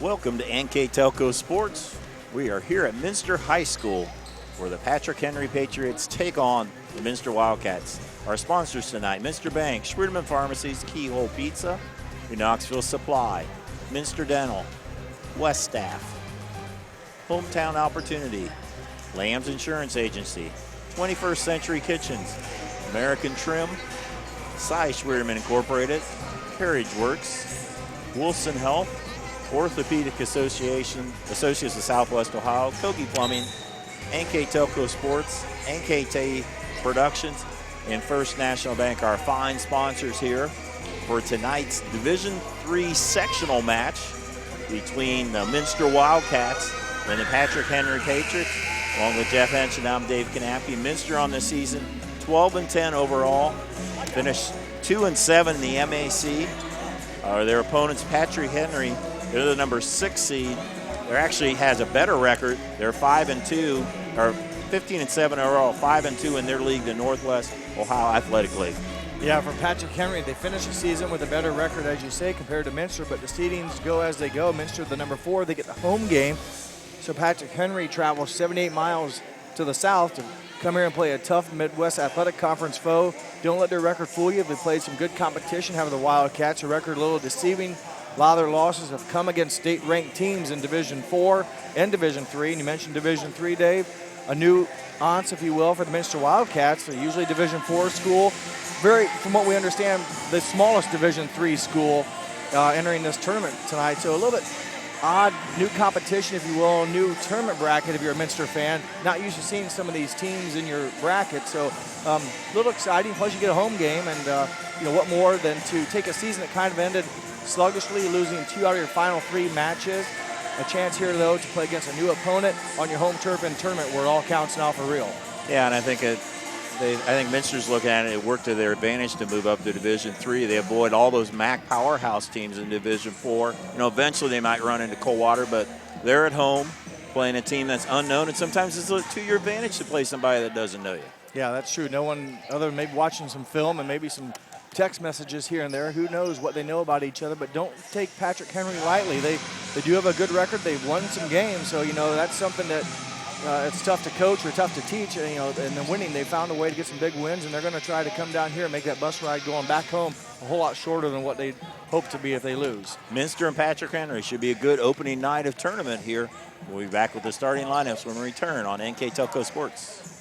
Welcome to NKTelco Sports. We are here at Minster High School where the Patrick Henry Patriots take on the Minster Wildcats. Our sponsors tonight, Minster Bank, Schruderman Pharmacies, Keyhole Pizza, New Knoxville Supply, Minster Dental, West Staff, Hometown Opportunity, Lamb's Insurance Agency, 21st Century Kitchens, American Trim, Cy Schruderman Incorporated, Carriage Works, Wilson Health, Orthopedic Association, Associates of Southwest Ohio, Kogi Plumbing, NKTelco Sports, NKT Productions, and First National Bank, our fine sponsors here for tonight's Division III sectional match between the Minster Wildcats and the Patrick Henry Patriots. Along with Jeff Hench and I'm Dave Knappe. Minster on the season, 12-10 overall, finished 2-7 in the MAC. Their opponents, Patrick Henry, they're the number 6 seed. They actually has a better record. They're 5-2, or 15-7 overall, 5-2 in their league, the Northwest Ohio Athletic League. Yeah, for Patrick Henry, they finished the season with a better record, as you say, compared to Minster, but the seedings go as they go. Minster, the number 4, they get the home game. So Patrick Henry travels 78 miles to the south to come here and play a tough Midwest Athletic Conference foe. Don't let their record fool you. They played some good competition, having the Wildcats. A record a little deceiving. A lot of their losses have come against state-ranked teams in Division IV and Division III. And you mentioned Division III, Dave. A new aunt, if you will, for the Minster Wildcats. They're usually Division IV school. From what we understand, the smallest Division III school entering this tournament tonight. So a little bit odd new competition, if you will, new tournament bracket if you're a Minster fan. Not used to seeing some of these teams in your bracket. So a little exciting. Plus you get a home game. And what more than to take a season that kind of ended sluggishly, losing 2 out of your final 3 matches. A chance here, though, to play against a new opponent on your home turf in a tournament where it all counts now for real. Yeah, and I think Minster's looking at it. It worked to their advantage to move up to Division III. They avoid all those MAC powerhouse teams in Division IV. Eventually they might run into Coldwater, but they're at home playing a team that's unknown, and sometimes it's to your advantage to play somebody that doesn't know you. Yeah, that's true. No one other than maybe watching some film and maybe some text messages here and there. Who knows what they know about each other, but don't take Patrick Henry lightly. They do have a good record. They've won some games, so that's something that it's tough to coach or tough to teach. And then winning, they found a way to get some big wins, and they're going to try to come down here and make that bus ride going back home a whole lot shorter than what they'd hope to be if they lose. Minster and Patrick Henry should be a good opening night of tournament here. We'll be back with the starting lineups when we return on NKTelco Sports.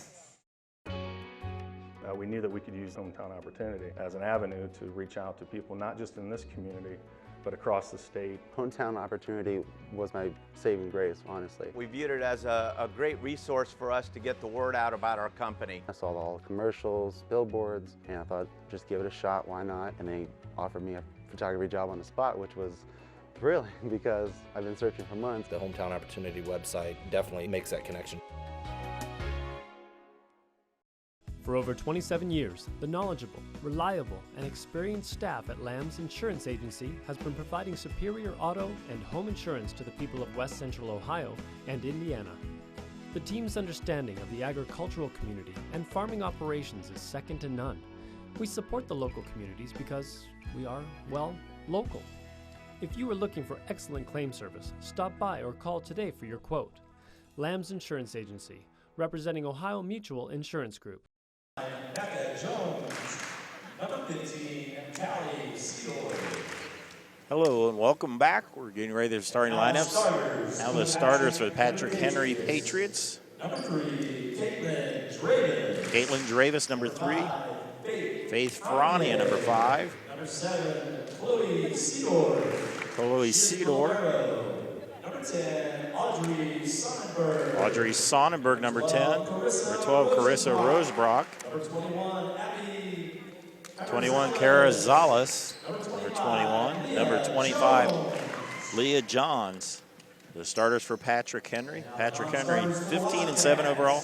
We knew that we could use Hometown Opportunity as an avenue to reach out to people, not just in this community, but across the state. Hometown Opportunity was my saving grace, honestly. We viewed it as a great resource for us to get the word out about our company. I saw all the commercials, billboards, and I thought, just give it a shot, why not? And they offered me a photography job on the spot, which was thrilling because I've been searching for months. The Hometown Opportunity website definitely makes that connection. For over 27 years, the knowledgeable, reliable, and experienced staff at Lamb's Insurance Agency has been providing superior auto and home insurance to the people of West Central Ohio and Indiana. The team's understanding of the agricultural community and farming operations is second to none. We support the local communities because we are, well, local. If you are looking for excellent claim service, stop by or call today for your quote. Lamb's Insurance Agency, representing Ohio Mutual Insurance Group. Hello and welcome back. We're getting ready to starting lineups. Now the starters for the Patrick Henry Patriots. Number 3, Caitlin Dravis, number 3. Faith Ferrani, number 5. Number 7, Chloe Seedor. Chloe Seedor. Number 10, Audrey Sonnenberg. Audrey Sonnenberg, number 10. Number 12, Carissa Rosebrock. Number 21, Abby. 21, Kara Zalas. Number 21. Number 25, Leah Johns. The starters for Patrick Henry. Patrick Henry, 15-7 overall,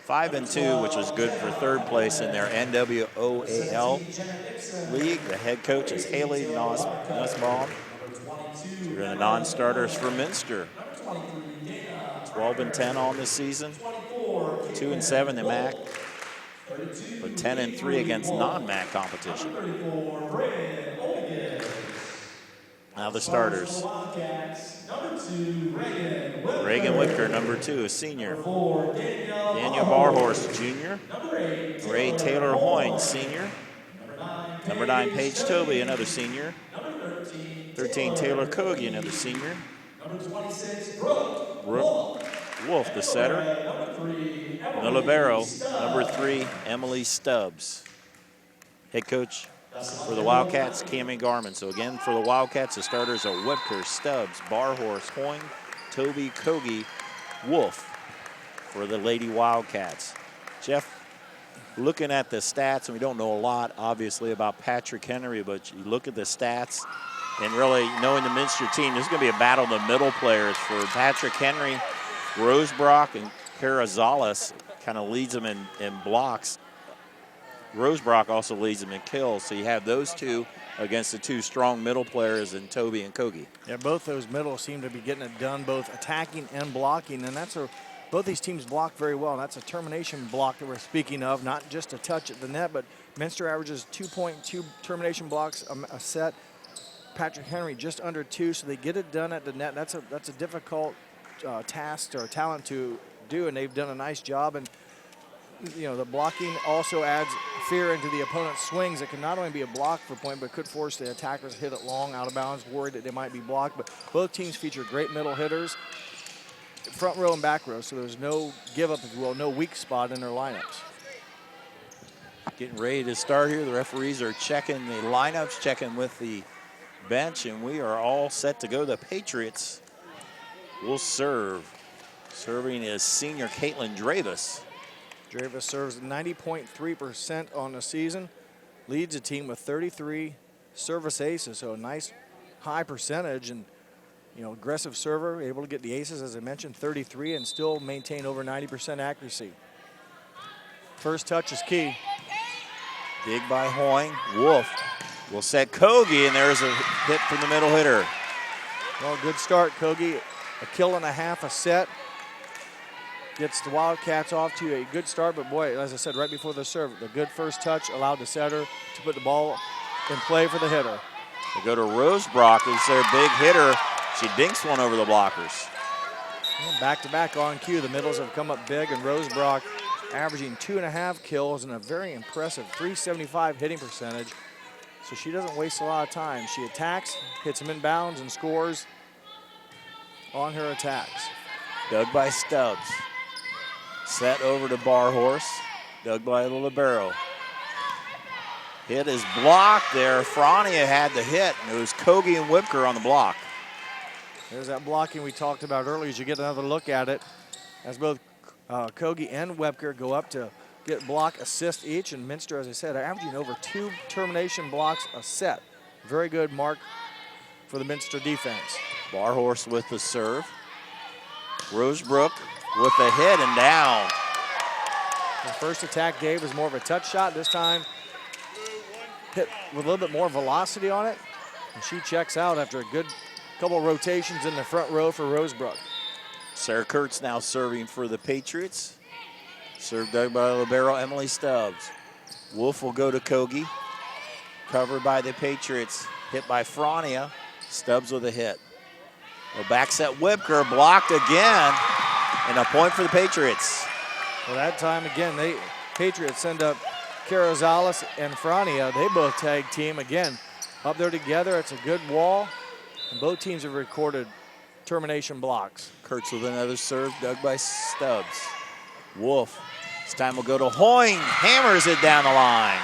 5-2, which was good for third place in their NWOAL league. The head coach is Haley Nussbaum. We're in the non-starters for Minster. 12-10 on this season, 2-7 in MAC, but 10-3 against non-MAC competition. Now the starters. Wildcats, number 2, Reagan Whipker. Reagan Whipker, number 2, a senior. Number 4, Daniel Barhorse, junior. Number 8, Ray Taylor Hoyne, senior. Number 9, Paige Toby, another senior. Number 13, Taylor Kogi, another senior. Number 26, Brooke Wolf, the setter. Number 3, And the libero, number 3, Emily Stubbs. Head coach for the Wildcats, Cammie Garman. So again, for the Wildcats, the starters are Whipker, Stubbs, Barhorse, Hoyne, Toby, Kogi, Wolf for the Lady Wildcats. Jeff, looking at the stats, and we don't know a lot, obviously, about Patrick Henry, but you look at the stats, and really knowing the Minster team, this is going to be a battle of the middle players for Patrick Henry. Rosebrock and Carazales kind of leads them in blocks. Rosebrock also leads them in kills. So you have those two against the two strong middle players in Toby and Kogi. Yeah, both those middles seem to be getting it done, both attacking and blocking, and both these teams block very well. And that's a termination block that we're speaking of, not just a touch at the net, but Minster averages 2.2 termination blocks a set. Patrick Henry just under 2, so they get it done at the net. That's a difficult task or talent to do, and they've done a nice job. And you know, the blocking also adds fear into the opponent's swings. It can not only be a block for point, but could force the attackers to hit it long, out of bounds, worried that they might be blocked. But both teams feature great middle hitters, front row and back row, so there's no give up, if you will, no weak spot in their lineups. Getting ready to start here. The referees are checking the lineups, checking with the bench, and we are all set to go. The Patriots will serve. Serving is senior Caitlin Dravis. Dravis serves 90.3% on the season, leads the team with 33 service aces, so a nice high percentage, and you know, aggressive server, able to get the aces, as I mentioned, 33, and still maintain over 90% accuracy. First touch is key. Dig by Hoyne. Wolf will set Kogi, and there's a hit from the middle hitter. Well, good start, Kogi. A kill and a half a set. Gets the Wildcats off to a good start, but boy, as I said, right before the serve, the good first touch allowed the setter to put the ball in play for the hitter. They go to Rosebrock, who's their big hitter. She dinks one over the blockers. Back-to-back on cue. The middles have come up big, and Rosebrock averaging 2.5 kills and a very impressive 375 hitting percentage. So she doesn't waste a lot of time. She attacks, hits them in bounds, and scores on her attacks. Dug by Stubbs. Set over to Barhorse. Dug by the libero. Hit is blocked there. Frania had the hit, and it was Kogi and Whipker on the block. There's that blocking we talked about earlier as you get another look at it. As both Kogi and Whipker go up to get block assist each, and Minster, as I said, are averaging over 2 termination blocks a set. Very good mark for the Minster defense. Barhorse with the serve. Rosebrook with the hit and down. The first attack gave was more of a touch shot. This time hit with a little bit more velocity on it. And she checks out after a good couple rotations in the front row for Rosebrook. Sarah Kurtz now serving for the Patriots. Served dug by libero Emily Stubbs. Wolf will go to Kogi. Covered by the Patriots. Hit by Frania. Stubbs with a hit. The back set Whipker blocked again. And a point for the Patriots. Well, that time again, Patriots send up Carazales and Frania. They both tag team again. Up there together, it's a good wall. And both teams have recorded termination blocks. Kurtz with another serve, dug by Stubbs. Wolf, this time will go to Hoyne, hammers it down the line.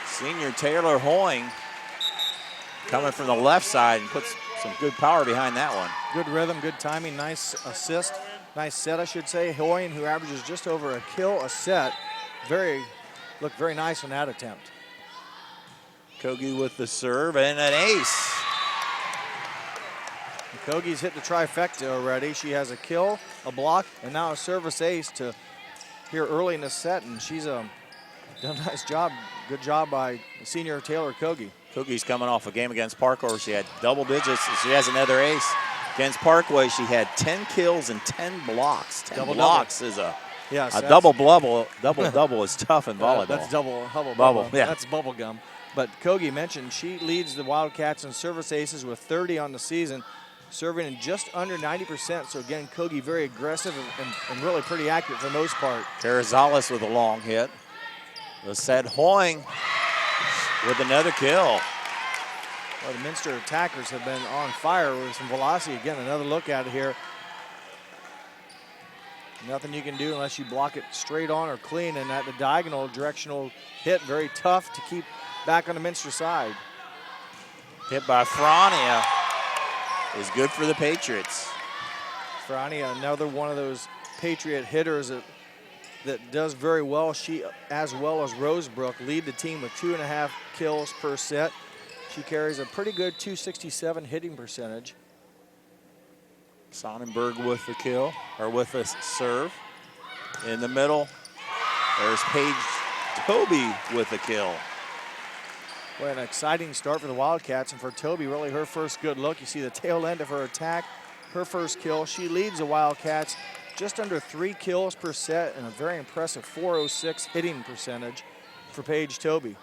Senior Taylor Hoyne coming from the left side and puts some good power behind that one. Good rhythm, good timing, nice assist, nice set, I should say. Hoyne, who averages just over a kill a set, looked very nice on that attempt. Kogi with the serve and an ace. Kogi's hit the trifecta already. She has a kill, a block, and now a service ace to here early in the set, and she's done a nice job. Good job by senior Taylor Kogi. Kogi's coming off a game against Parkway where she had double digits. She has another ace. Against Parkway, she had 10 kills and 10 blocks. 10 double blocks is a yes, double double is tough in volleyball. That's double Bubble, yeah. That's bubble gum. But Kogi mentioned she leads the Wildcats in service aces with 30 on the season, serving in just under 90%. So again, Kogi very aggressive and really pretty accurate for the most part. Carrizales with a long hit. Lisette Hoyne with another kill. Well, the Minster attackers have been on fire with some velocity. Again, another look at it here. Nothing you can do unless you block it straight on or clean, and at the diagonal directional hit, very tough to keep back on the Minster side. Hit by Frania is good for the Patriots. Frania, another one of those Patriot hitters that does very well. She, as well as Rosebrook, lead the team with 2.5 kills per set. She carries a pretty good .267 hitting percentage. Sonnenberg with the kill, or with the serve. In the middle, there's Paige Toby with the kill. What an exciting start for the Wildcats, and for Toby, really her first good look. You see the tail end of her attack, her first kill. She leads the Wildcats just under 3 kills per set and a very impressive .406 hitting percentage for Paige Toby.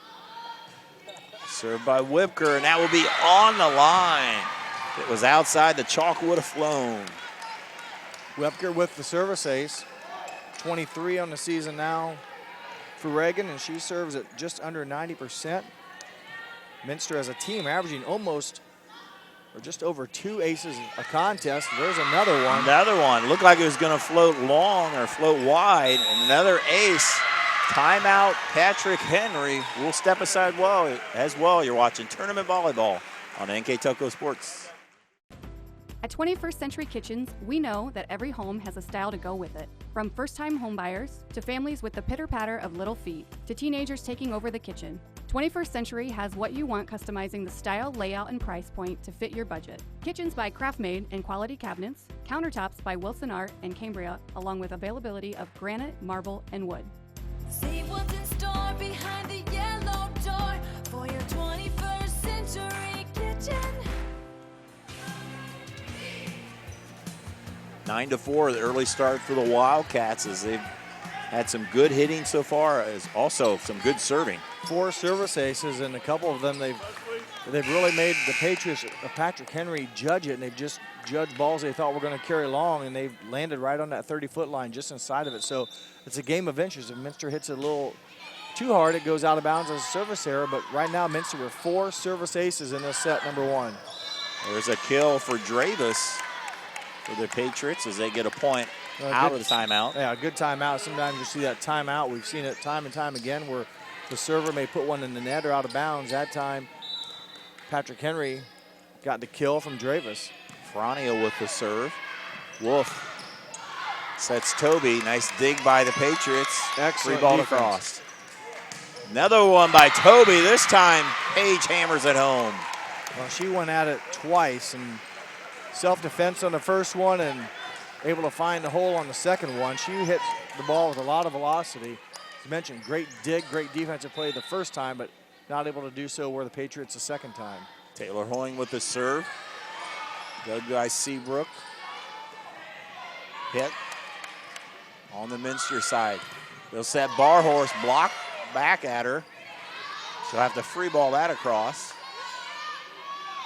Served by Whipker, and that will be on the line. If it was outside, the chalk would have flown. Whipker with the service ace, 23 on the season now for Reagan, and she serves at just under 90%. Minster as a team averaging almost or just over 2 aces a contest. There's another one. Another one. Looked like it was going to float long or float wide. And another ace. Timeout, Patrick Henry will step aside as well. You're watching Tournament Volleyball on NKTelco Sports. At 21st Century Kitchens, we know that every home has a style to go with it. From first-time homebuyers to families with the pitter-patter of little feet to teenagers taking over the kitchen, 21st Century has what you want, customizing the style, layout, and price point to fit your budget. Kitchens by Craftmade and quality cabinets, countertops by Wilson Art and Cambria, along with availability of granite, marble, and wood. See what's in store behind the yellow door for your 21st Century Kitchen. 9-4, the early start for the Wildcats as they've had some good hitting so far, as also some good serving. 4 service aces, and a couple of them they've really made the Patriots, Patrick Henry, judge it, and they've just judged balls they thought were going to carry long, and they've landed right on that 30-foot line just inside of it. So it's a game of inches. If Minster hits it a little too hard, it goes out of bounds as a service error, but right now Minster with 4 service aces in this set number 1. There's a kill for Dravis for the Patriots as they get a point out of the timeout. Yeah, good timeout. Sometimes you see that timeout. We've seen it time and time again where the server may put one in the net or out of bounds. That time, Patrick Henry got the kill from Dravis. Frania with the serve. Wolf sets Toby. Nice dig by the Patriots. Excellent Free ball defense. across. Another one by Toby. This time, Paige hammers it home. Well, she went at it twice, and self-defense on the first one and able to find the hole on the second one. She hits the ball with a lot of velocity. As you mentioned, great dig, great defensive play the first time, but not able to do so where the Patriots the second time. Taylor Hoyne with the serve. Dug by Seabrook. Hit on the Minster side. They'll set Barhorse, block back at her. She'll have to free ball that across.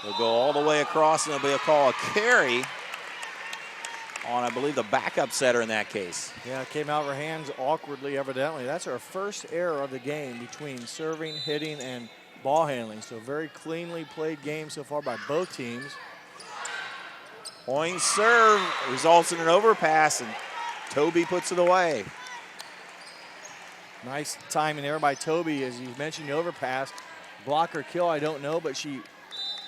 They'll go all the way across, and there'll be a call, a carry on, I believe, the backup setter in that case. Yeah, it came out of her hands awkwardly, evidently. That's our first error of the game between serving, hitting, and ball handling. So very cleanly played game so far by both teams. Hoyne's serve results in an overpass, and Toby puts it away. Nice timing there by Toby, as you mentioned, the overpass. Block or kill, I don't know, but she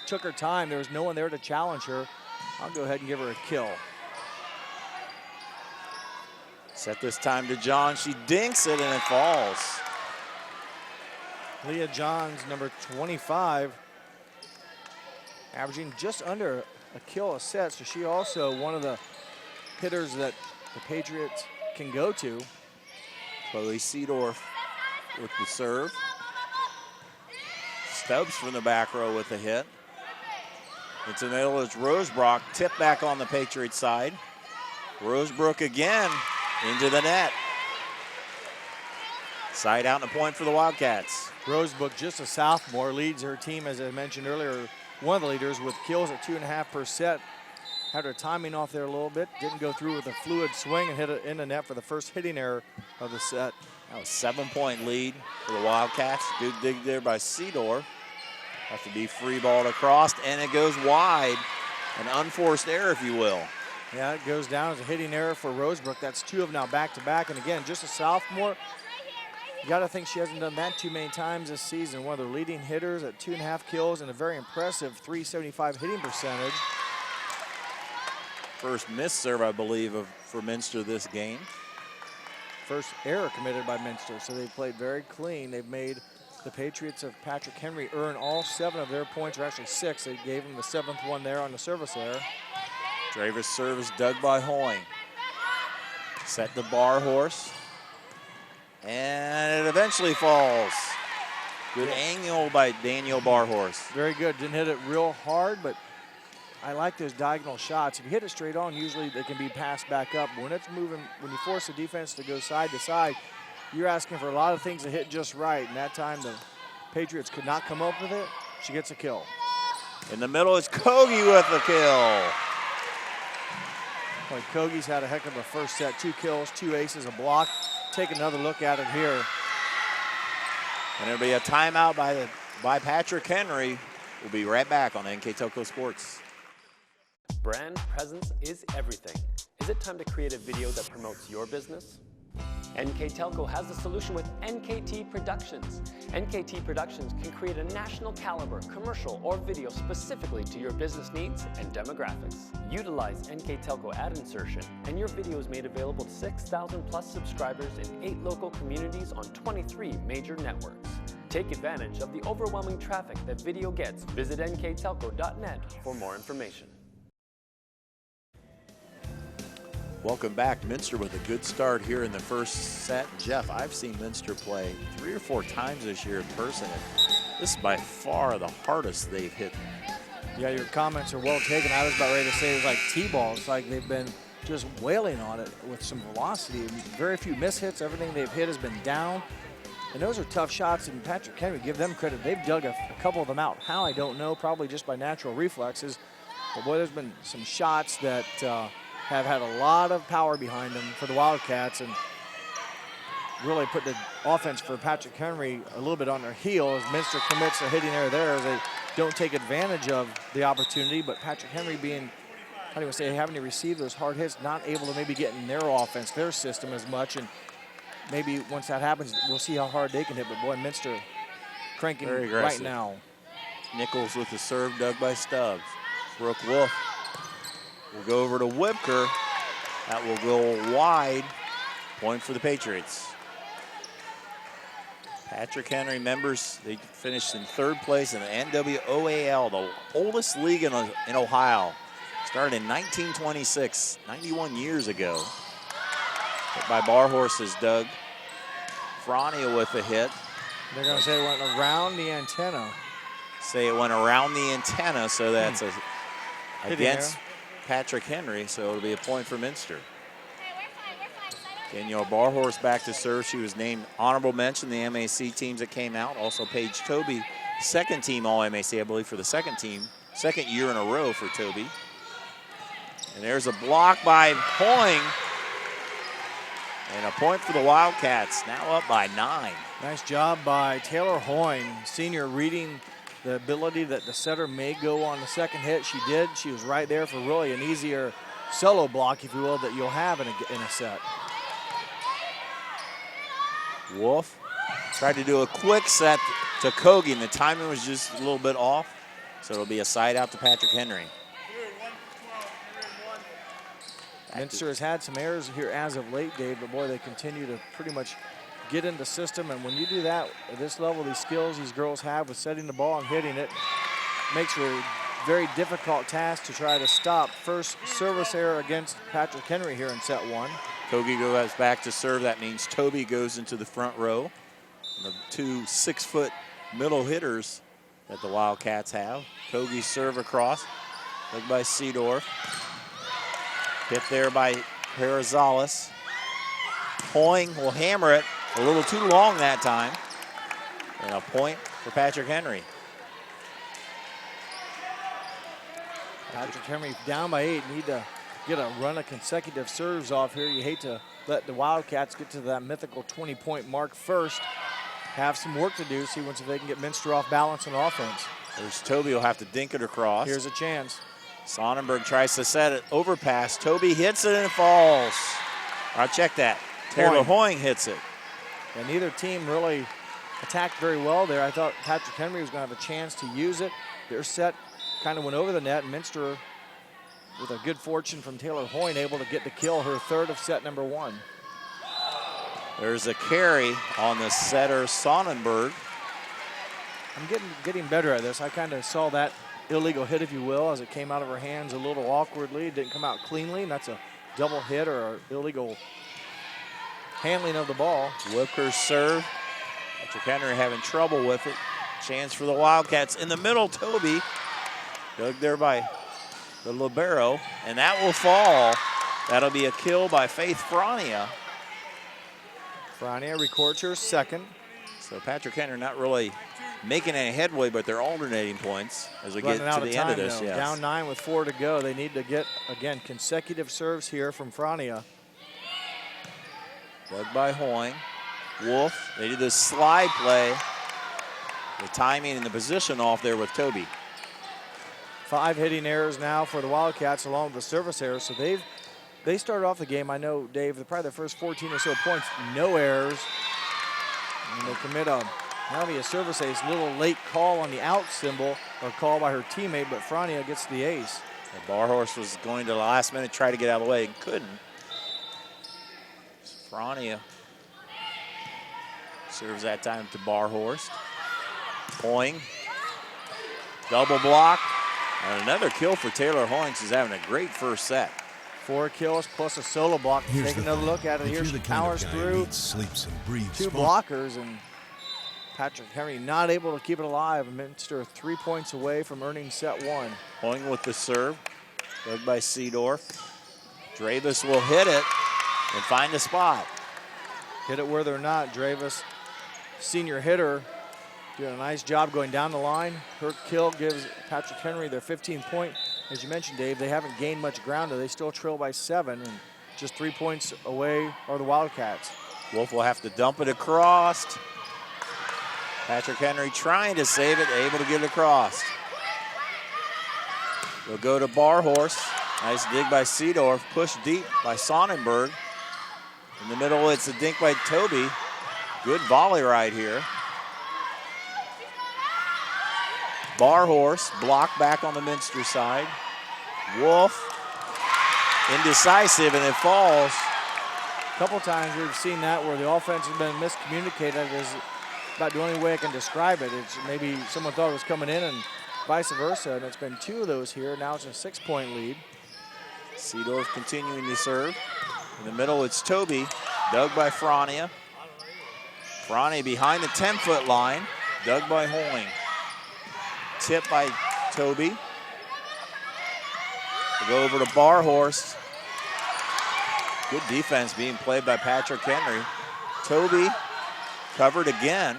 took her time. There was no one there to challenge her. I'll go ahead and give her a kill. Set this time to John. She dinks it, and it falls. Leah Johns, number 25, averaging just under a kill a set. So she also one of the hitters that the Patriots can go to. Chloe Seedorf with the serve. Stubbs from the back row with the hit. Into the middle is Rosebrook, tip back on the Patriots side. Rosebrook again into the net. Side out and a point for the Wildcats. Rosebrook, just a sophomore, leads her team, as I mentioned earlier, one of the leaders with kills at 2.5 per set. Had her timing off there a little bit. Didn't go through with a fluid swing and hit it in the net for the first hitting error of the set. That was 7-point lead for the Wildcats. Good dig there by Seedorf. Have to be free balled across, and it goes wide. An unforced error, if you will. Yeah, it goes down as a hitting error for Rosebrook. That's 2 of now back-to-back. And again, just a sophomore. You got to think she hasn't done that too many times this season. One of their leading hitters at 2.5 kills and a very impressive .375 hitting percentage. First missed serve, I believe, for Minster this game. First error committed by Minster, so they played very clean. They've made the Patriots of Patrick Henry earn all 7 of their points, or actually 6. They gave them the 7th one there on the service error. Draver's serve is dug by Hoyne. Set the bar horse. And it eventually falls. Good angle by Daniel Barhorse. Very good. Didn't hit it real hard, but I like those diagonal shots. If you hit it straight on, usually they can be passed back up. When it's moving, when you force the defense to go side to side, you're asking for a lot of things to hit just right. And that time the Patriots could not come up with it. She gets a kill. In the middle is Kogi with the kill. Boy, Kogi's had a heck of a first set. 2 kills, 2 aces, a block. Take another look at it here. And it'll be a timeout by Patrick Henry. We'll be right back on NKTelco Sports. Brand presence is everything. Is it time to create a video that promotes your business? NKTelco has the solution with NKT Productions. NKT Productions can create a national caliber commercial or video specifically to your business needs and demographics. Utilize NKTelco ad insertion and your video is made available to 6,000 plus subscribers in 8 local communities on 23 major networks. Take advantage of the overwhelming traffic that video gets. Visit nktelco.net for more information. Welcome back. Minster with a good start here in the first set. Jeff, I've seen Minster play 3 or 4 times this year in person. This is by far the hardest they've hit. Yeah, your comments are well taken. I was about ready to say it was like T-ball. It's like they've been just wailing on it with some velocity. Very few mishits. Everything they've hit has been down. And those are tough shots, and Patrick Henry, give them credit. They've dug a couple of them out. How, I don't know, probably just by natural reflexes. But boy, there's been some shots that have had a lot of power behind them for the Wildcats and really put the offense for Patrick Henry a little bit on their heels. Minster commits a hitting error there as they don't take advantage of the opportunity, but Patrick Henry being, how do you say, having to receive those hard hits, not able to maybe get in their offense, their system as much, and maybe once that happens, we'll see how hard they can hit, but boy, Minster cranking right now. Nichols with the serve dug by Stubbs. Brooke Wolf will go over to Whipker. That will go wide. Point for the Patriots. Patrick Henry members, they finished in 3rd place in the NWOAL, the oldest league in Ohio. Started in 1926, 91 years ago. Hit by Barhorses, Doug. Frania with the hit. They're going to say it went around the antenna. Say it went around the antenna, so that's against Patrick Henry, so it'll be a point for Minster. Danielle Barhorse back to serve. She was named honorable mention, the MAC teams that came out. Also Paige Toby, 2nd team All-MAC, I believe, for the 2nd team. 2nd year in a row for Toby. And there's a block by Hoyne. And a point for the Wildcats, now up by 9. Nice job by Taylor Hoyne, senior, reading the ability that the setter may go on the 2nd hit. She did. She was right there for really an easier solo block, if you will, that you'll have in a set. Wolf tried to do a quick set to Kogi, and the timing was just a little bit off. So it'll be a side out to Patrick Henry. Minster has had some errors here as of late, Dave, but boy, they continue to pretty much get in the system. And when you do that at this level, these skills these girls have with setting the ball and hitting it, makes it a very difficult task to try to stop. First service error against Patrick Henry here in set 1. Kogi goes back to serve. That means Toby goes into the front row. The 2 6-foot middle hitters that the Wildcats have. Kogi serve across, led by Seedorf. Hit there by Perazales. Hoyne will hammer it a little too long that time. And a point for Patrick Henry. Patrick Henry down by 8. Need to get a run of consecutive serves off here. You hate to let the Wildcats get to that mythical 20-point mark first. Have some work to do. See once if they can get Minster off balance on offense. There's Toby will have to dink it across. Here's a chance. Sonnenberg tries to set it. Overpass. Toby hits it and it falls. I'll check that. Taylor Hoyne hits it. And neither team really attacked very well there. I thought Patrick Henry was going to have a chance to use it. Their set kind of went over the net. And Minster, with a good fortune from Taylor Hoyne, able to get the kill, her third of set number 1. There's a carry on the setter, Sonnenberg. I'm getting better at this. I kind of saw that illegal hit, if you will, as it came out of her hands a little awkwardly. It didn't come out cleanly, and that's a double hit or an illegal handling of the ball. Whipker's serve. Patrick Henry having trouble with it. Chance for the Wildcats in the middle. Toby dug there by the libero, and that will fall. That'll be a kill by Faith Frania. Frania records her second. So Patrick Henry not really making any headway, but they're alternating points as we get to the end of this. Yes. Down 9 with 4 to go. They need to get, again, consecutive serves here from Frania. Dug by Hoyne. Wolf, they did this slide play. The timing and the position off there with Toby. 5 hitting errors now for the Wildcats along with the service errors. So they started off the game, I know, Dave, probably the first 14 or so points, no errors. And they commit a service ace, little late call on the out symbol, or call by her teammate, but Frania gets the ace. The Barhorse was going to the last minute, try to get out of the way, and couldn't. Frania serves that time to Barhorst. Hoyne, double block, and another kill for Taylor Hoyne. She's having a great first set. 4 kills plus a solo block. Take another look at it here. She powers through. Sleeps and breathes 2 blockers, and Patrick Henry not able to keep it alive. Minster 3 points away from earning set 1. Hoyne with the serve, led by Seedorf. Dravis will hit it and find a spot. Hit it where they're not. Dravis, senior hitter, doing a nice job going down the line. Her kill gives Patrick Henry their 15th point. As you mentioned, Dave, they haven't gained much ground. They still trail by 7, and just 3 points away are the Wildcats. Wolf will have to dump it across. Patrick Henry trying to save it, able to get it across. They'll go to Barhorse. Nice dig by Seedorf, pushed deep by Sonnenberg. In the middle, it's a dink by Toby. Good volley right here. Barhorse blocked back on the Minster side. Wolf, indecisive, and it falls. A couple times we've seen that where the offense has been miscommunicated. Is about the only way I can describe it. It's maybe someone thought it was coming in and vice versa, and it's been 2 of those here. Now it's a 6-point lead. Seedorf continuing to serve. In the middle, it's Toby, dug by Frania. Frania behind the 10-foot line, dug by Hoyne. Tip by Toby. We'll go over to Barhorst. Good defense being played by Patrick Henry. Toby covered again.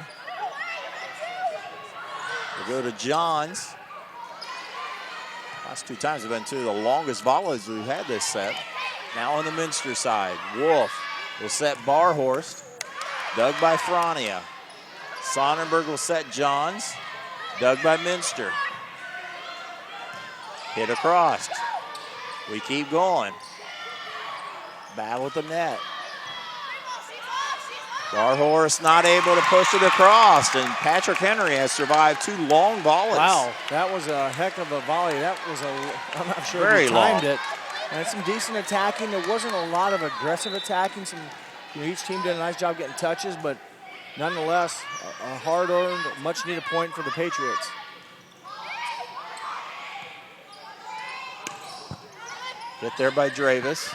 We'll go to Johns. Last 2 times have been 2 of the longest volleys we've had this set. Now on the Minster side, Wolf will set Barhorst. Dug by Frania. Sonnenberg will set Johns. Dug by Minster. Hit across. We keep going. Battle at the net. Barhorst not able to push it across, and Patrick Henry has survived 2 long volleys. Wow, that was a heck of a volley. That was I'm not sure Very if he timed long. it. And some decent attacking. There wasn't a lot of aggressive attacking. Each team did a nice job getting touches, but nonetheless, a hard-earned, much-needed point for the Patriots. Hit there by Dravis.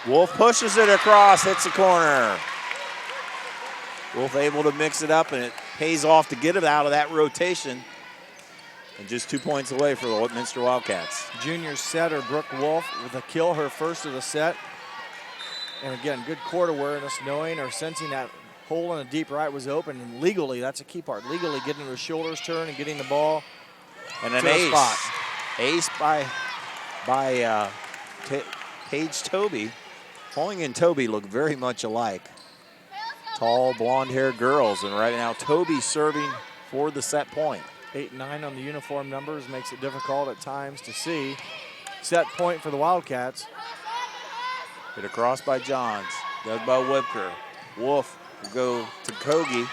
Wolf pushes it across, hits the corner. Wolf able to mix it up, and it pays off to get it out of that rotation. And just 2 points away for the Minster Wildcats. Junior setter Brooke Wolf with a kill, her first of the set. And again, good court awareness, knowing or sensing that hole in the deep right was open, and legally, that's a key part, legally getting the shoulders turned and getting the ball And an to the ace. spot. Ace by Paige Toby. Hoyne and Toby look very much alike. Tall, blonde-haired girls, and right now Toby serving for the set point. 8 and 9 on the uniform numbers makes it difficult at times to see. Set point for the Wildcats. Hit across by Johns. Dug by Whipker. Wolf will go to Kogi.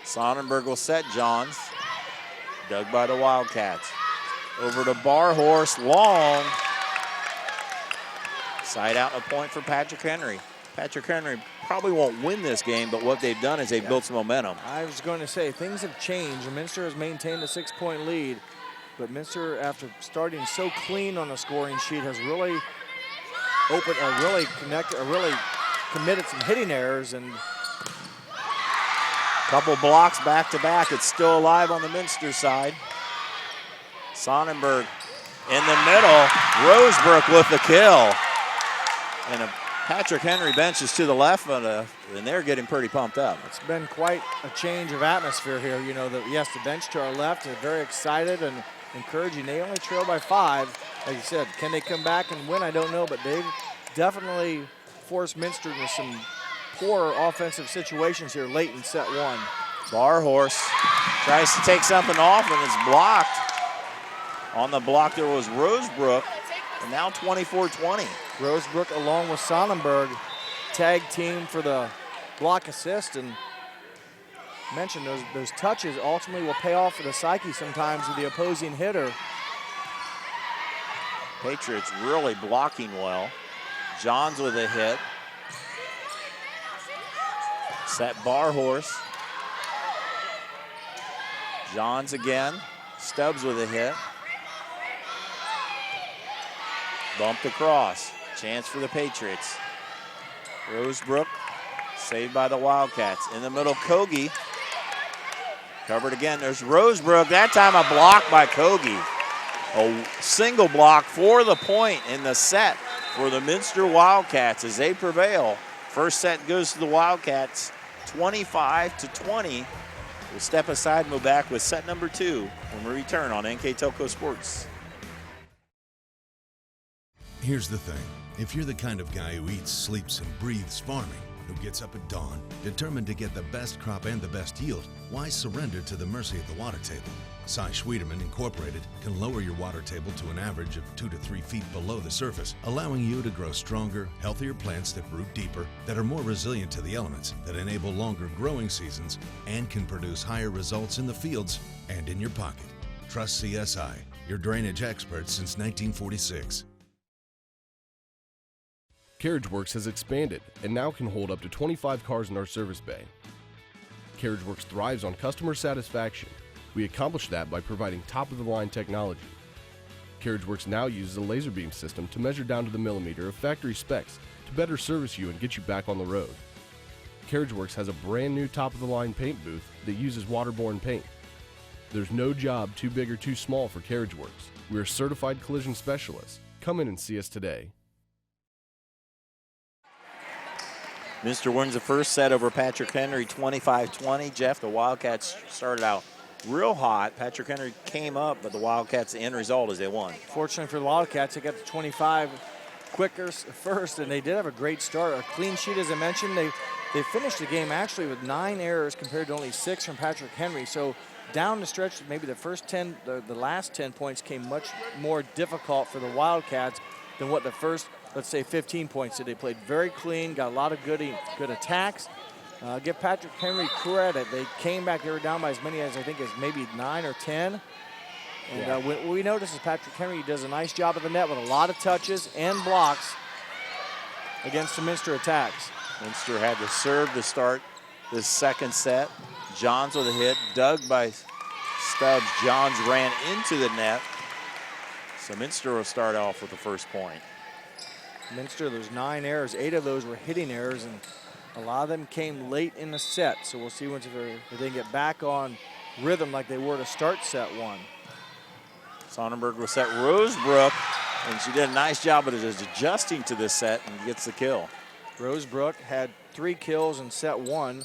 Sonnenberg will set Johns. Dug by the Wildcats. Over to Barhorse. Long. Side out and a point for Patrick Henry. Patrick Henry probably won't win this game, but what they've done is they've built some momentum. I was going to say, things have changed. Minster has maintained a 6-point lead, but Minster, after starting so clean on the scoring sheet, has really committed some hitting errors. And couple blocks back to back. It's still alive on the Minster side. Sonnenberg in the middle. Rosebrook with the kill. And Patrick Henry benches to the left, and they're getting pretty pumped up. it's been quite a change of atmosphere here. You know, yes, the bench to our left is very excited and encouraging. They only trail by 5. Like you said, can they come back and win? I don't know, but they've definitely forced Minster into some poor offensive situations here late in set 1. Barhorse tries to take something off, and it's blocked. On the block there was Rosebrook, and now 24-20. Rosebrook along with Sonnenberg tag team for the block assist, and mentioned those touches ultimately will pay off for the psyche sometimes with the opposing hitter. Patriots really blocking well. Johns with a hit. Set Barhorse. Johns again. Stubbs with a hit. Bumped across. Chance for the Patriots. Rosebrook saved by the Wildcats. In the middle, Kogi. Covered again. There's Rosebrook. That time a block by Kogi. A single block for the point in the set for the Minster Wildcats as they prevail. First set goes to the Wildcats, 25-20. We'll step aside and move back with set number 2 when we return on NKTelco Sports. Here's the thing. If you're the kind of guy who eats, sleeps, and breathes farming, who gets up at dawn, determined to get the best crop and the best yield, why surrender to the mercy of the water table? Cy Schwiedemann Incorporated can lower your water table to an average of 2 to 3 feet below the surface, allowing you to grow stronger, healthier plants that root deeper, that are more resilient to the elements, that enable longer growing seasons, and can produce higher results in the fields and in your pocket. Trust CSI, your drainage experts since 1946. Carriage Works has expanded and now can hold up to 25 cars in our service bay. Carriage Works thrives on customer satisfaction. We accomplish that by providing top-of-the-line technology. Carriage Works now uses a laser beam system to measure down to the millimeter of factory specs to better service you and get you back on the road. Carriage Works has a brand new top-of-the-line paint booth that uses waterborne paint. There's no job too big or too small for Carriage Works. We are certified collision specialists. Come in and see us today. Minster wins the first set over Patrick Henry, 25-20. Jeff, the Wildcats started out real hot. Patrick Henry came up, but the Wildcats, the end result is they won. Fortunately for the Wildcats, they got to 25 quicker first, and they did have a great start. A clean sheet, as I mentioned. They finished the game actually with 9 errors compared to only 6 from Patrick Henry. So down the stretch, maybe the last 10 points came much more difficult for the Wildcats than what the first, let's say, 15 points did. They played very clean, got a lot of good attacks. Give Patrick Henry credit. They came back. They were down by as many as I think as maybe 9 or 10. And what we notice is Patrick Henry does a nice job of the net with a lot of touches and blocks against the Minster attacks. Minster had to serve to start this second set. Johns with a hit, dug by Stubbs. Johns ran into the net. So Minster will start off with the first point. Minster, there's 9 errors. 8 of those were hitting errors, and a lot of them came late in the set. So we'll see if they can get back on rhythm like they were to start set 1. Sonnenberg will set Rosebrook, and she did a nice job of just adjusting to this set and gets the kill. Rosebrook had 3 kills in set 1.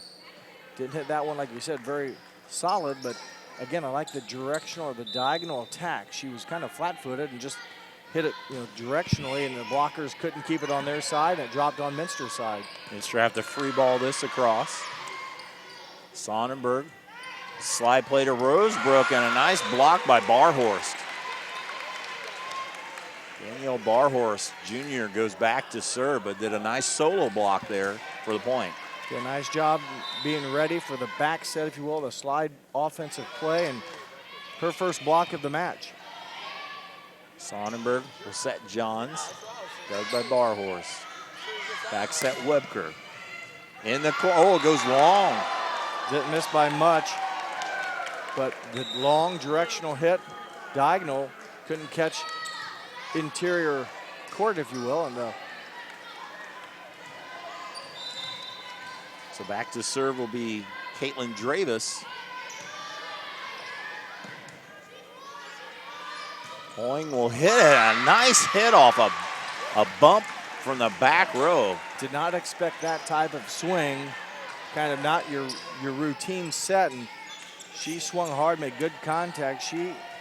Didn't hit that one, like you said, very solid, but again, I like the directional or the diagonal attack. She was kind of flat-footed and just hit it, directionally, and the blockers couldn't keep it on their side, and it dropped on Minster's side. Minster have to free ball this across. Sonnenberg, slide play to Rosebrook, and a nice block by Barhorst. Danielle Barhorst Jr. goes back to serve, but did a nice solo block there for the point. Did a nice job being ready for the back set, if you will, the slide offensive play, and her first block of the match. Sonnenberg will set Johns, dug by Barhorst. Back set Webker. In the it goes long. Didn't miss by much, but the long directional hit, diagonal, couldn't catch interior court, if you will. And so back to serve will be Caitlin Dravis. Hoyne will hit it. A nice hit off a bump from the back row. Did not expect that type of swing. Kind of not your routine set. And she swung hard, made good contact.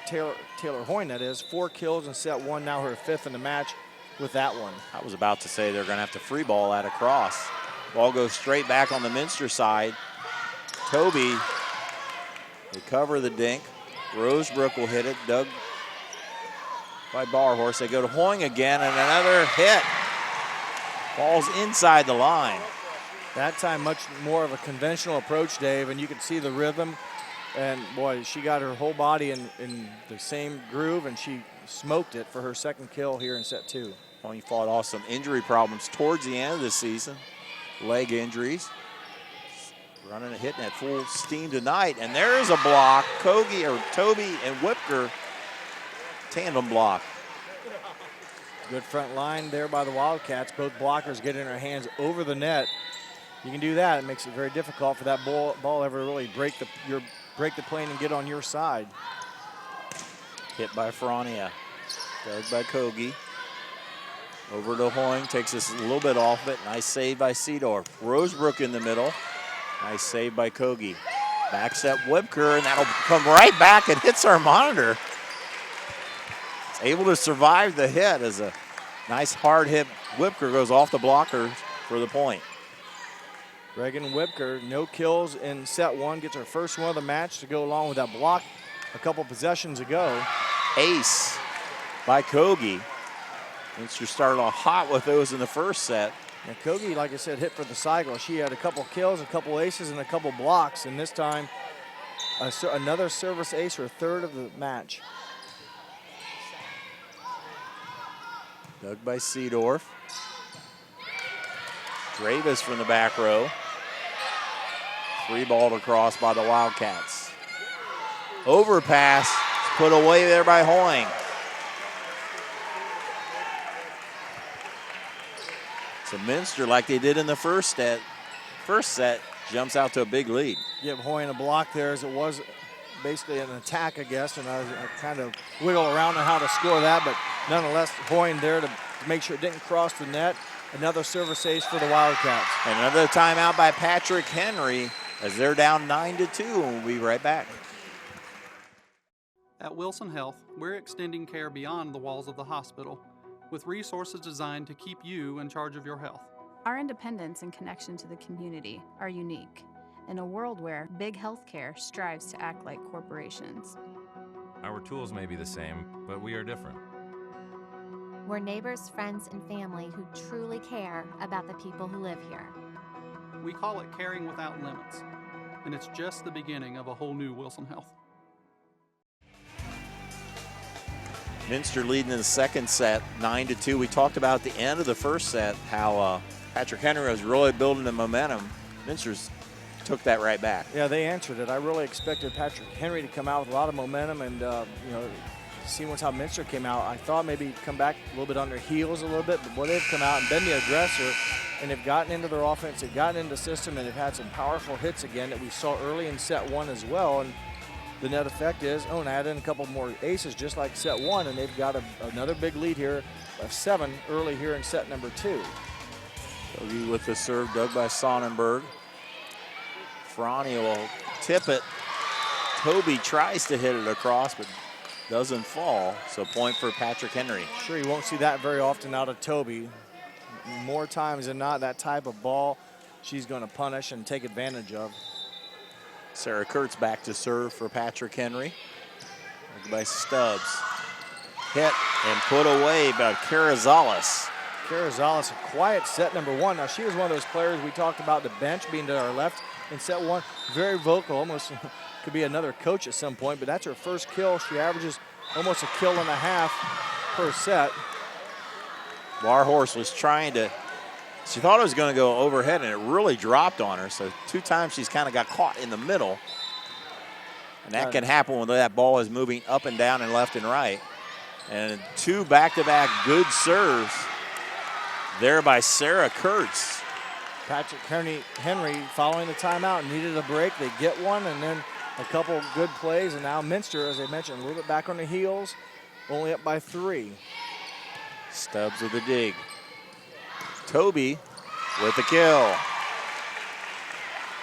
Taylor Hoyne, that is, 4 kills in set 1, now her 5th in the match with that one. I was about to say they're going to have to free ball that across. Ball goes straight back on the Minster side. Toby, they cover the dink. Rosebrook will hit it, dug by Barhorst. They go to Hoyne again, and another hit. Ball's inside the line. That time much more of a conventional approach, Dave, and you could see the rhythm. And boy, she got her whole body in the same groove, and she smoked it for her 2nd kill here in set 2. Hoyne fought off some injury problems towards the end of the season. Leg injuries. Running and hitting at full steam tonight, and there is a block. Toby and Whipker tandem block. Good front line there by the Wildcats. Both blockers getting their hands over the net. You can do that. It makes it very difficult for that ball ever really break the plane and get on your side. Hit by Frania. Dug by Kogi. Over to Hoyne, takes us a little bit off it. Nice save by Seedorf. Rosebrook in the middle. Nice save by Kogi. Back set Webker, and that'll come right back and hits our monitor. It's able to survive the hit as a nice hard hit. Webker goes off the blockers for the point. Reagan Webker, no kills in set 1, gets her first one of the match to go along with that block a couple possessions ago. Ace by Kogi. Minster started off hot with those in the first set. Now Kogi, like I said, hit for the cycle. She had a couple kills, a couple aces, and a couple blocks, and this time another service ace, her 3rd of the match. Dug by Seedorf. Dravis from the back row. 3-balled across by the Wildcats. Overpass put away there by Hoyne. So Minster, like they did in the first set, jumps out to a big lead. Give Hoyne a block there, as it was basically an attack, I guess, and I kind of wiggle around on how to score that, but nonetheless, Hoyne there to make sure it didn't cross the net. Another service ace for the Wildcats. And another timeout by Patrick Henry as they're down 9-2, and we'll be right back. At Wilson Health, we're extending care beyond the walls of the hospital with resources designed to keep you in charge of your health. Our independence and connection to the community are unique in a world where big healthcare strives to act like corporations. Our tools may be the same, but we are different. We're neighbors, friends, and family who truly care about the people who live here. We call it caring without limits, and it's just the beginning of a whole new Wilson Health. Minster leading in the second set, 9-2. We talked about at the end of the first set how Patrick Henry was really building the momentum. Minster's took that right back. Yeah, they answered it. I really expected Patrick Henry to come out with a lot of momentum, and seeing how Minster came out, I thought maybe he'd come back a little bit on their heels a little bit, but boy, they've come out and been the aggressor, and they've gotten into their offense, they've gotten into the system, and they've had some powerful hits again that we saw early in set 1 as well. And the net effect is, and add in a couple more aces just like set 1, and they've got another big lead here of 7 early here in set number 2. Toby with the serve, dug by Sonnenberg. Franny will tip it. Toby tries to hit it across, but doesn't fall. So point for Patrick Henry. Sure, you won't see that very often out of Toby. More times than not, that type of ball she's going to punish and take advantage of. Sarah Kurtz back to serve for Patrick Henry. Dug by Stubbs. Hit and put away by Carrizales. Carrizales, a quiet set number one. Now, she was one of those players we talked about, the bench being to our left in set one. Very vocal, almost could be another coach at some point, but that's her first kill. She averages almost a kill and a half per set. Warhorse was trying to, she thought it was going to go overhead, and it really dropped on her. So 2 times she's kind of got caught in the middle. And that can happen when that ball is moving up and down and left and right. And 2 back-to-back good serves there by Sarah Kurtz. Patrick Henry following the timeout, needed a break. They get one, and then a couple good plays. And now Minster, as I mentioned, a little bit back on the heels, only up by 3. Stubbs with a dig. Toby with the kill.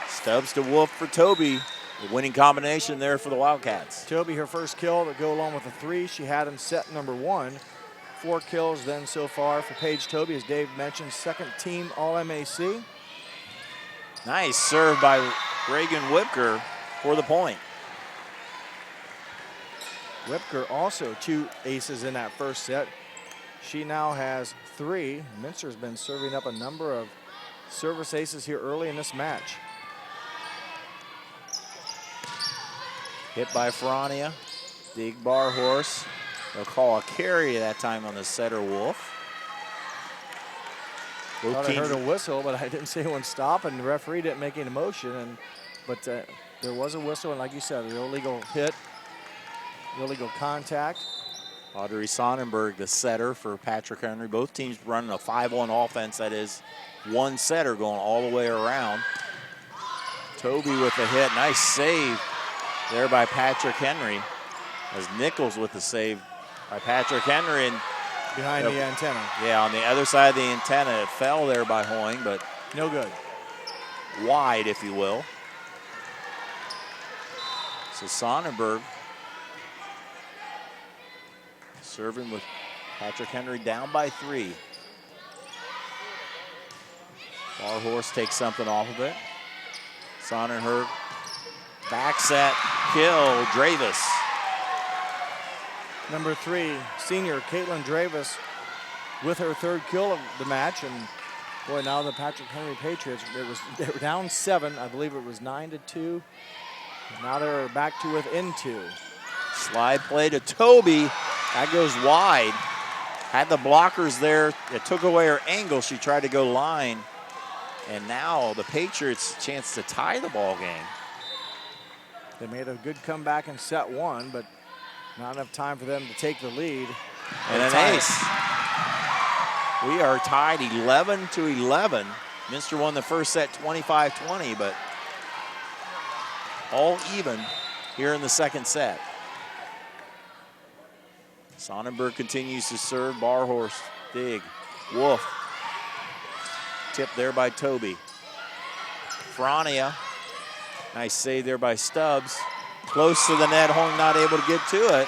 Stubbs to Wolf for Toby. The winning combination there for the Wildcats. Toby, her first kill to go along with a 3 she had in set number 1. 4 kills then so far for Paige Toby, as Dave mentioned, second team All-MAC. Nice serve by Reagan Whipker for the point. Whipker also 2 aces in that first set. She now has 3. Minster's been serving up a number of service aces here early in this match. Hit by Frania. Dig Barhorse. They'll call a carry that time on the setter Wolf. Thought I heard a whistle, but I didn't see anyone stop, and the referee didn't make any motion. But there was a whistle, and like you said, an illegal hit, illegal contact. Audrey Sonnenberg, the setter for Patrick Henry. Both teams running a 5-1 offense, that is one setter going all the way around. Toby with the hit, nice save there by Patrick Henry. As Nichols with the save by Patrick Henry. And behind the antenna. Yeah, on the other side of the antenna. It fell there by Hoyne, but no good. Wide, if you will. So Sonnenberg serving with Patrick Henry down by 3. Barhorse takes something off of it. Sonnenberg, back set, kill, Dravis. Number 3, senior Caitlin Dravis with her 3rd kill of the match. And boy, now the Patrick Henry Patriots, they were down 7. I believe it was 9-2. Now they're back to within 2. Slide play to Toby. That goes wide. Had the blockers there. It took away her angle. She tried to go line. And now the Patriots chance to tie the ball game. They made a good comeback in set 1, but not enough time for them to take the lead. And an ace. We are tied 11-11. Minster won the first set 25-20, but all even here in the second set. Sonnenberg continues to serve. Barhorse, dig, Wolf. Tipped there by Toby. Frania, nice save there by Stubbs. Close to the net, Hoyne not able to get to it.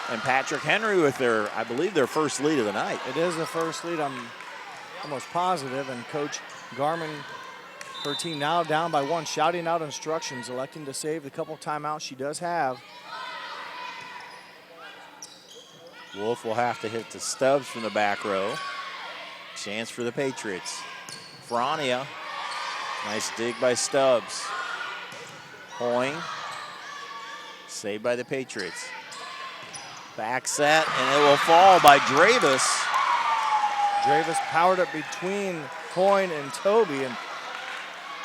And Patrick Henry with their, I believe, their first lead of the night. It is the first lead, I'm almost positive. And Coach Garman, her team now down by 1, shouting out instructions, electing to save the couple timeouts she does have. Wolf will have to hit to Stubbs from the back row. Chance for the Patriots. Frania, nice dig by Stubbs. Hoyne, saved by the Patriots. Back set, and it will fall by Dravis. Dravis powered up between Hoyne and Toby, and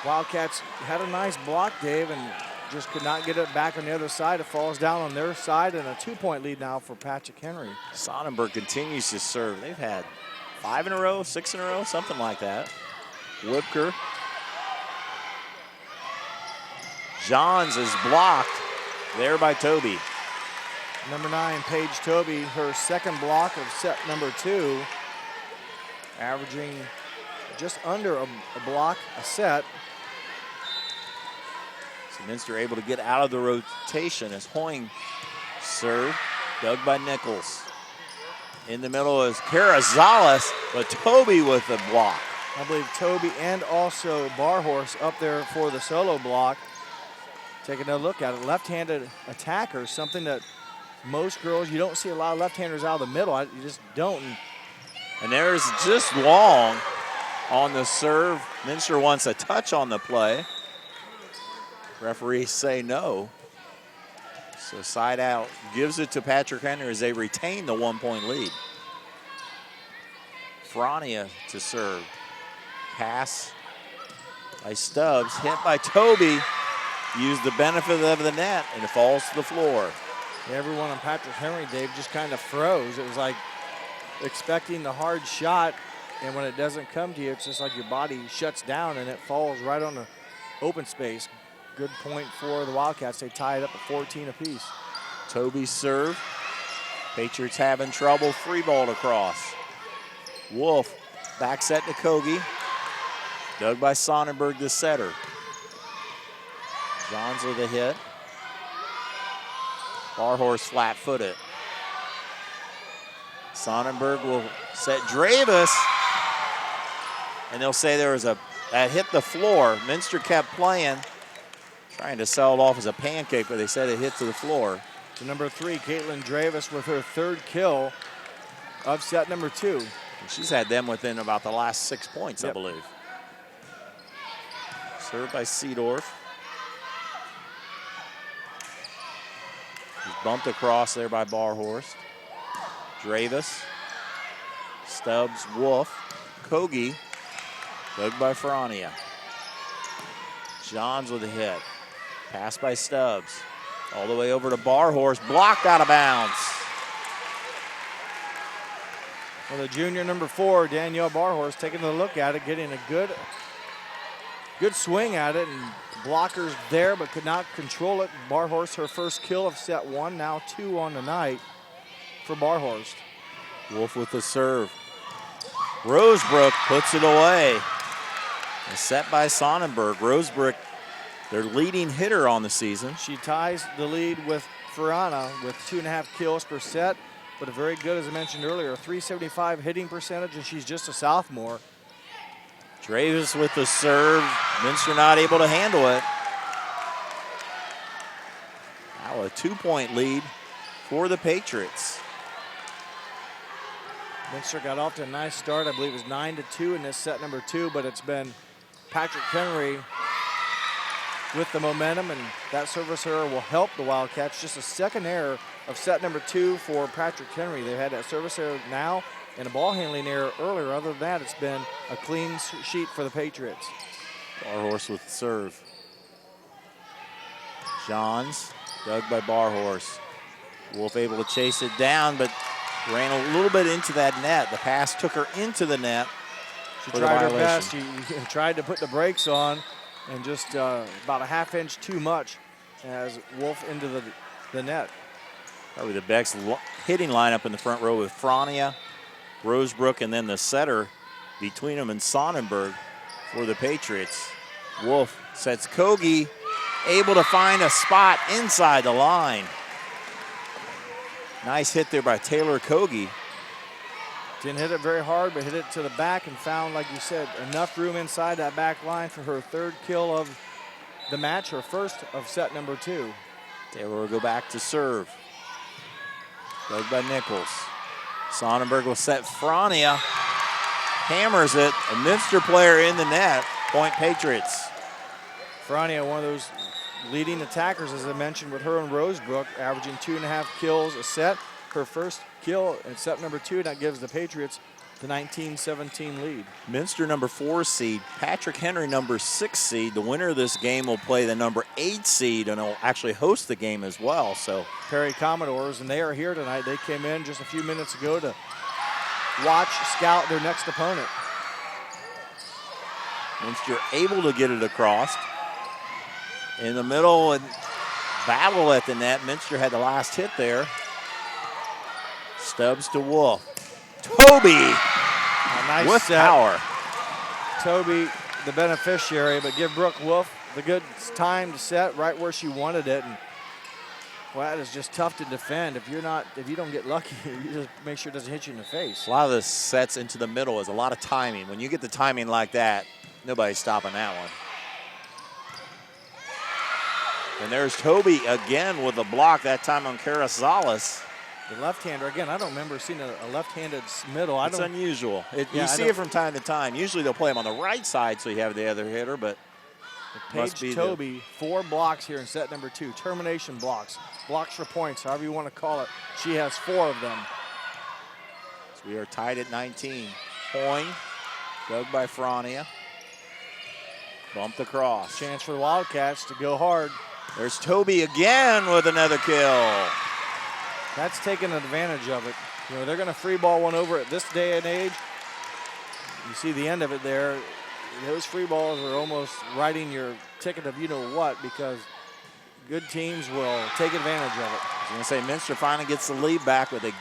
Wildcats had a nice block, Dave, and just could not get it back on the other side. It falls down on their side, and a 2-point lead now for Patrick Henry. Sonnenberg continues to serve. They've had 5 in a row, 6 in a row, something like that. Whipker. Johns is blocked there by Toby. Number 9, Paige Toby, her second block of set number 2, averaging just under a block a set. So Minster able to get out of the rotation as Hoyne serve, dug by Nichols. In the middle is Carrizales, but Toby with the block. I believe Toby and also Barhorse up there for the solo block. Taking a look at it, left-handed attacker, something that most girls, you don't see a lot of left-handers out of the middle. You just don't. And there's just Long on the serve. Minster wants a touch on the play. Referees say no. So side out gives it to Patrick Henry as they retain the 1-point lead. Frania to serve. Pass by Stubbs, hit by Toby. Used the benefit of the net, and it falls to the floor. Everyone on Patrick Henry, Dave, just kind of froze. It was like expecting the hard shot, and when it doesn't come to you, it's just like your body shuts down and it falls right on the open space. Good point for the Wildcats. They tie it up at 14 apiece. Toby serve. Patriots having trouble. Free ball across. Wolf back set to Kogi. Dug by Sonnenberg, the setter. Johns with a hit. Barhorse flat-footed. Sonnenberg will set Dravis. And they'll say there was that hit the floor. Minster kept playing, trying to sell it off as a pancake, but they said it hit to the floor. To number 3, Caitlin Dravis with her 3rd kill of set number 2. And she's had them within about the last 6 points, Yep. I believe. Served by Seedorf. He's bumped across there by Barhorst. Dravis. Stubbs, Wolf. Kogi. Dug by Frania. Johns with a hit. Pass by Stubbs. All the way over to Barhorst. Blocked out of bounds. Well, the junior number 4, Danielle Barhorst, taking a look at it, getting a good swing at it, and blockers there but could not control it. Barhorst, her first kill of set 1, now 2 on the night for Barhorst. Wolf with the serve. Rosebrook puts it away. A set by Sonnenberg. Rosebrook, their leading hitter on the season. She ties the lead with Ferrana with 2.5 kills per set, but a very good, as I mentioned earlier, 375 hitting percentage, and she's just a sophomore. Dravis with the serve. Minster not able to handle it. Now a 2-point lead for the Patriots. Minster got off to a nice start. I believe it was 9-2 in this set number 2, but it's been Patrick Henry with the momentum, and that service error will help the Wildcats. Just a second error of set number 2 for Patrick Henry. They've had that service error now and a ball handling error earlier. Other than that, it's been a clean sheet for the Patriots. Barhorse with the serve. Johns, dug by Barhorse. Wolf able to chase it down, but ran a little bit into that net. The pass took her into the net. She tried her best. She tried to put the brakes on, and just about a ½ inch too much as Wolf into the net. Probably the best hitting lineup in the front row with Frania, Rosebrook, and then the setter between them and Sonnenberg for the Patriots. Wolf sets Kogi, able to find a spot inside the line. Nice hit there by Taylor Kogi. Didn't hit it very hard, but hit it to the back and found, like you said, enough room inside that back line for her 3rd kill of the match, her first of set number 2. Taylor will go back to serve. Dug by Nichols. Sonnenberg will set Frania. Hammers it. A Minster player in the net. Point Patriots. Frania, one of those leading attackers, as I mentioned, with her and Rosebrook, averaging 2.5 kills a set. Her first kill in set number 2, that gives the Patriots the 19-17 lead. Minster number 4 seed, Patrick Henry number 6 seed. The winner of this game will play the number 8 seed and will actually host the game as well. So Perry Commodores, and they are here tonight. They came in just a few minutes ago to watch, scout their next opponent. Minster able to get it across. In the middle and battle at the net. Minster had the last hit there. Stubbs to Wolf. Toby nice with set. power. Toby the beneficiary, but give Brooke Wolf the good time to set right where she wanted it. And well, that is just tough to defend. If you don't get lucky, you just make sure it doesn't hit you in the face. A lot of the sets into the middle is a lot of timing. When you get the timing like that, nobody's stopping that one. And there's Toby again with a block, that time on Carrizales. The left-hander, again, I don't remember seeing a left-handed middle. It's unusual. Yeah, you see it from time to time. Usually they'll play him on the right side so you have the other hitter, but Paige Toby, 4 blocks here in set number 2. Termination blocks, blocks for points, however you want to call it. She has 4 of them. So we are tied at 19. Hoyne, dug by Frania. Bumped across. Chance for the Wildcats to go hard. There's Toby again with another kill. That's taking advantage of it. You know, they're going to free ball one over at this day and age. You see the end of it there. Those free balls are almost writing your ticket of you-know-what because good teams will take advantage of it. I was going to say, Minster finally gets the lead back, but they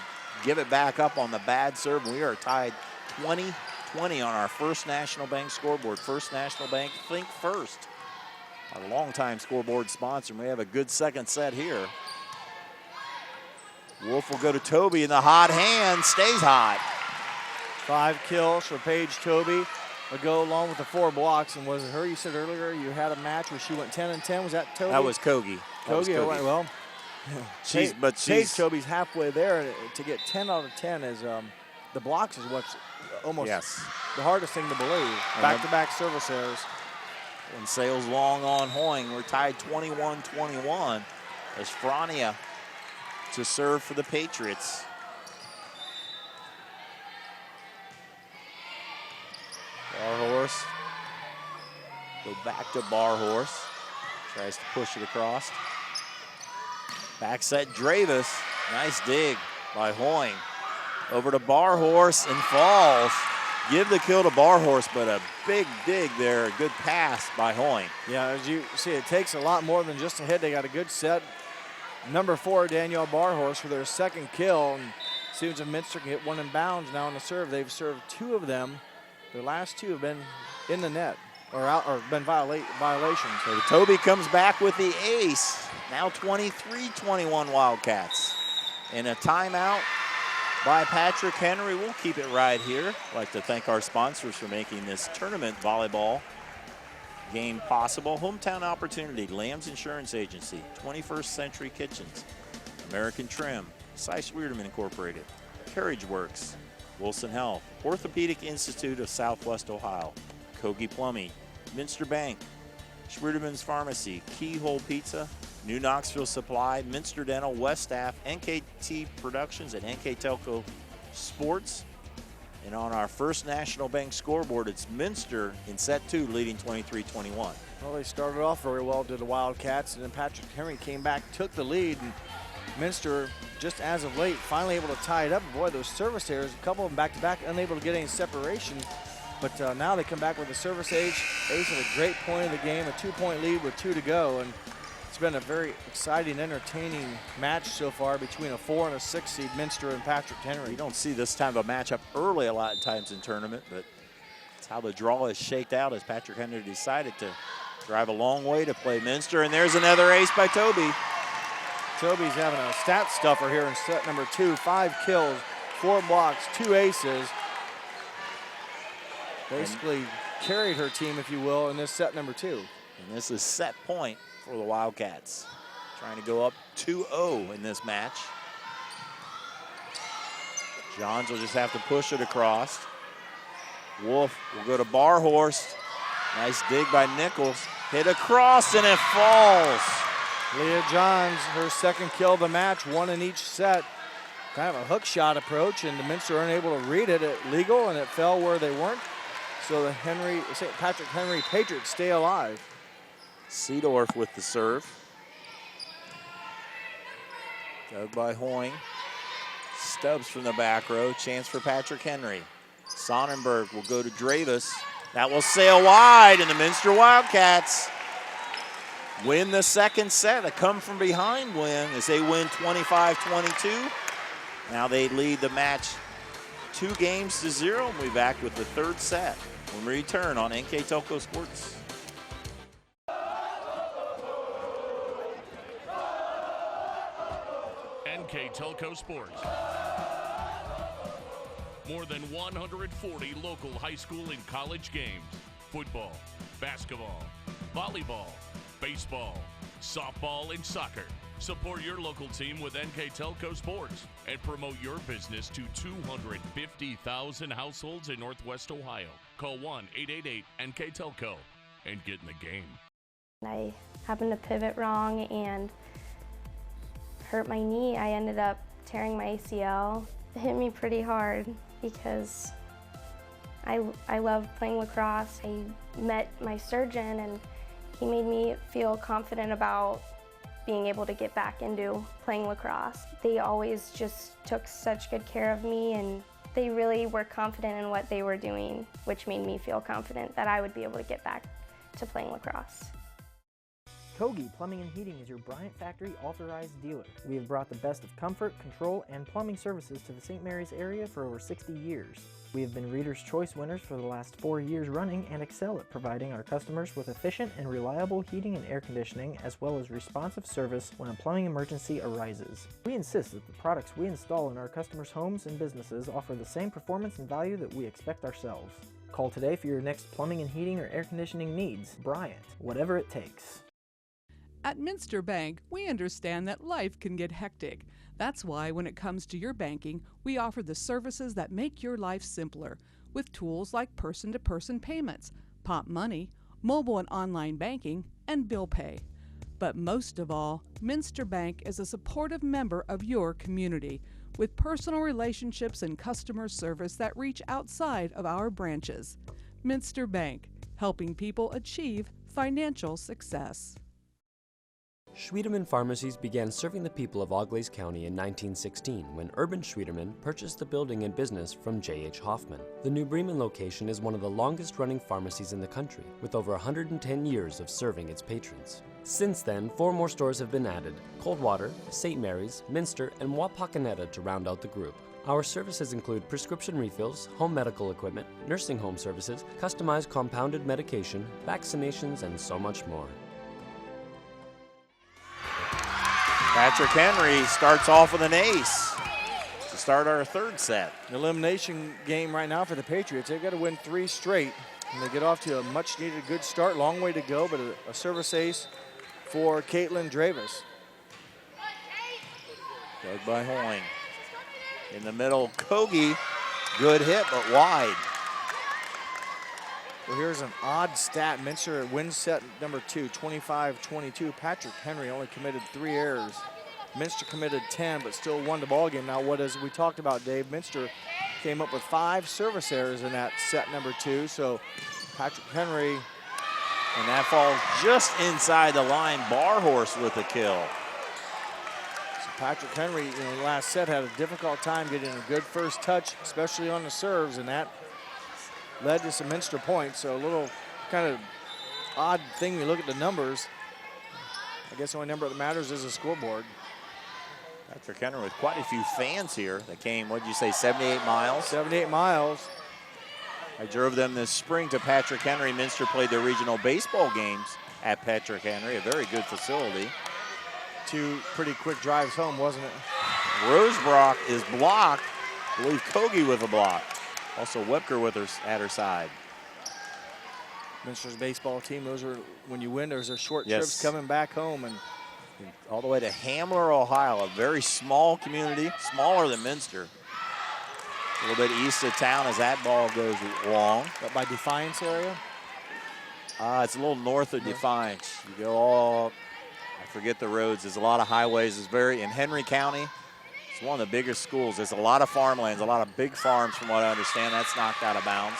give it back up on the bad serve. We are tied 20-20 on our First National Bank scoreboard. First National Bank, think first. A longtime scoreboard sponsor. We have a good second set here. Wolf will go to Toby in the hot hand, stays hot. 5 kills for Paige Toby. A go along with the 4 blocks. And was it her you said earlier you had a match where she went 10-10? Was that Toby? That was Kogi. Kogi. Well, Paige Toby's halfway there. To get 10 out of 10 is the blocks is what's almost the hardest thing to believe. Back-to-back service errors. And sails long on Hoyne. We're tied 21-21 as Frania to serve for the Patriots. Barhorse. Go back to Barhorse. Tries to push it across. Back set Dravis. Nice dig by Hoyne. Over to Barhorse and falls. Give the kill to Barhorse, but a big dig there. A good pass by Hoyne. Yeah, as you see, it takes a lot more than just a hit. They got a good set. Number 4, Danielle Barhorse for their second kill. And seems if Minster can hit one in bounds now on the serve. They've served 2 of them. Their last 2 have been in the net or out or been violations. So Toby comes back with the ace. Now 23-21 Wildcats. And a timeout by Patrick Henry. We'll keep it right here. I'd like to thank our sponsors for making this tournament volleyball game possible. Hometown Opportunity, Lamb's Insurance Agency, 21st Century Kitchens, American Trim, Seiss Weirderman Incorporated, Carriage Works, Wilson Health, Orthopedic Institute of Southwest Ohio, Kogi Plumbing, Minster Bank, Schwierderman's Pharmacy, Keyhole Pizza, New Knoxville Supply, Minster Dental, West Staff, NKT Productions, and NKTelco Sports. And on our First National Bank scoreboard, it's Minster in set 2 leading 23-21. Well, they started off very well to the Wildcats, and then Patrick Henry came back, took the lead, and Minster, just as of late, finally able to tie it up. Boy, those service errors, a couple of them back-to-back, unable to get any separation. But now they come back with a service ace at a great point of the game, a 2-point lead with 2 to go. And it's been a very exciting, entertaining match so far between a 4 and a 6 seed Minster and Patrick Henry. You don't see this type of matchup early a lot of times in tournament, but it's how the draw is shaked out as Patrick Henry decided to drive a long way to play Minster. And there's another ace by Toby. Toby's having a stat stuffer here in set number 2. 5 kills, 4 blocks, 2 aces. Basically carried her team, if you will, in this set number 2. And this is set point for the Wildcats. Trying to go up 2-0 in this match. Johns will just have to push it across. Wolf will go to Barhorse. Nice dig by Nichols. Hit across and it falls. Leah Johns, her second kill of the match, 1 in each set. Kind of a hook shot approach, and the Minster weren't able to read it legal, and it fell where they weren't. So the St. Patrick Henry Patriots stay alive. Seedorf with the serve. Dug by Hoyne. Stubbs from the back row. Chance for Patrick Henry. Sonnenberg will go to Dravis. That will sail wide, and the Minster Wildcats win the second set. A come from behind win as they win 25-22. Now they lead the match 2-0. We'll be back with the third set. when we return on NKTelco Sports. NKTelco Sports. More than 140 local high school and college games. Football, basketball, volleyball, baseball, softball, and soccer. Support your local team with NKTelco Sports and promote your business to 250,000 households in Northwest Ohio. Call 1-888-NKTelco and get in the game. I happened to pivot wrong and hurt my knee. I ended up tearing my ACL. It hit me pretty hard because I love playing lacrosse. I met my surgeon and he made me feel confident about being able to get back into playing lacrosse. They always just took such good care of me and they really were confident in what they were doing, which made me feel confident that I would be able to get back to playing lacrosse. Kogi Plumbing and Heating is your Bryant Factory authorized dealer. We have brought the best of comfort, control, and plumbing services to the St. Mary's area for over 60 years. We have been Reader's Choice winners for the last 4 years running and excel at providing our customers with efficient and reliable heating and air conditioning as well as responsive service when a plumbing emergency arises. We insist that the products we install in our customers' homes and businesses offer the same performance and value that we expect ourselves. Call today for your next plumbing and heating or air conditioning needs. Bryant, whatever it takes. At Minster Bank, we understand that life can get hectic. That's why when it comes to your banking, we offer the services that make your life simpler with tools like person-to-person payments, Pop Money, mobile and online banking, and bill pay. But most of all, Minster Bank is a supportive member of your community with personal relationships and customer service that reach outside of our branches. Minster Bank, helping people achieve financial success. Schwiedemann Pharmacies began serving the people of Auglaize County in 1916 when Urban Schwiedemann purchased the building and business from J.H. Hoffman. The New Bremen location is one of the longest-running pharmacies in the country, with over 110 years of serving its patrons. Since then, 4 more stores have been added: Coldwater, St. Mary's, Minster, and Wapakoneta to round out the group. Our services include prescription refills, home medical equipment, nursing home services, customized compounded medication, vaccinations, and so much more. Patrick Henry starts off with an ace to start our third set. An elimination game right now for the Patriots. They've got to win 3 straight, and they get off to a much-needed good start. Long way to go, but a service ace for Caitlin Dravis. Dug by Hoyne. In the middle, Kogi, good hit, but wide. Well, here's an odd stat. Minster wins set number 2, 25-22. Patrick Henry only committed 3 errors. Minster committed 10, but still won the ballgame. Now, what as we talked about, Dave, Minster came up with 5 service errors in that set number 2. So Patrick Henry, and that falls just inside the line. Barhorse with a kill. So Patrick Henry, last set had a difficult time getting a good first touch, especially on the serves, and that led to some Minster points. So a little kind of odd thing when you look at the numbers. I guess the only number that matters is the scoreboard. Patrick Henry with quite a few fans here that came, what did you say, 78 miles? 78 miles. I drove them this spring to Patrick Henry. Minster played their regional baseball games at Patrick Henry, a very good facility. 2 pretty quick drives home, wasn't it? Rosebrock is blocked. I believe Kogi with a block. Also Webker with her at her side. Minster's baseball team, those are, when you win, those are short Yes. trips coming back home. And all the way to Hamler, Ohio, a very small community, smaller than Minster. A little bit east of town as that ball goes long. But by Defiance area? It's a little north of Defiance. You go all, I forget the roads. There's a lot of highways. It's very, in Henry County, it's one of the biggest schools. There's a lot of farmlands, a lot of big farms from what I understand. That's knocked out of bounds.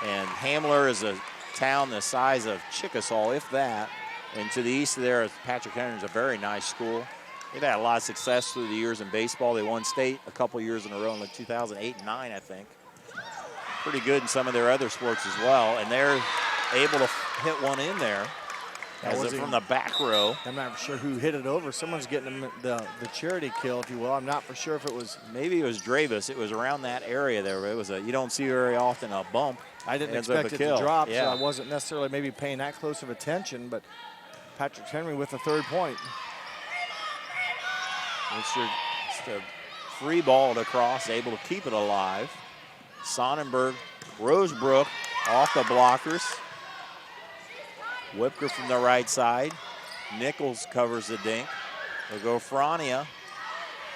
And Hamler is a town the size of Chickasaw, if that. And to the east of there, Patrick Henry is a very nice school. They've had a lot of success through the years in baseball. They won state a couple years in a row in like 2008 and 9, I think. Pretty good in some of their other sports as well. And they're able to hit one in there. As it from the back row. I'm not sure who hit it over. Someone's getting the charity kill, if you will. I'm not for sure if it was. Maybe it was Dravis. It was around that area there. It was you don't see very often a bump. I didn't Ends up expect a it to drop, yeah. so I wasn't necessarily maybe paying that close of attention, but Patrick Henry with the 3rd point. It's just free ball across, able to keep it alive. Sonnenberg, Rosebrook off the blockers. Whipker from the right side. Nichols covers the dink. They'll go Frania.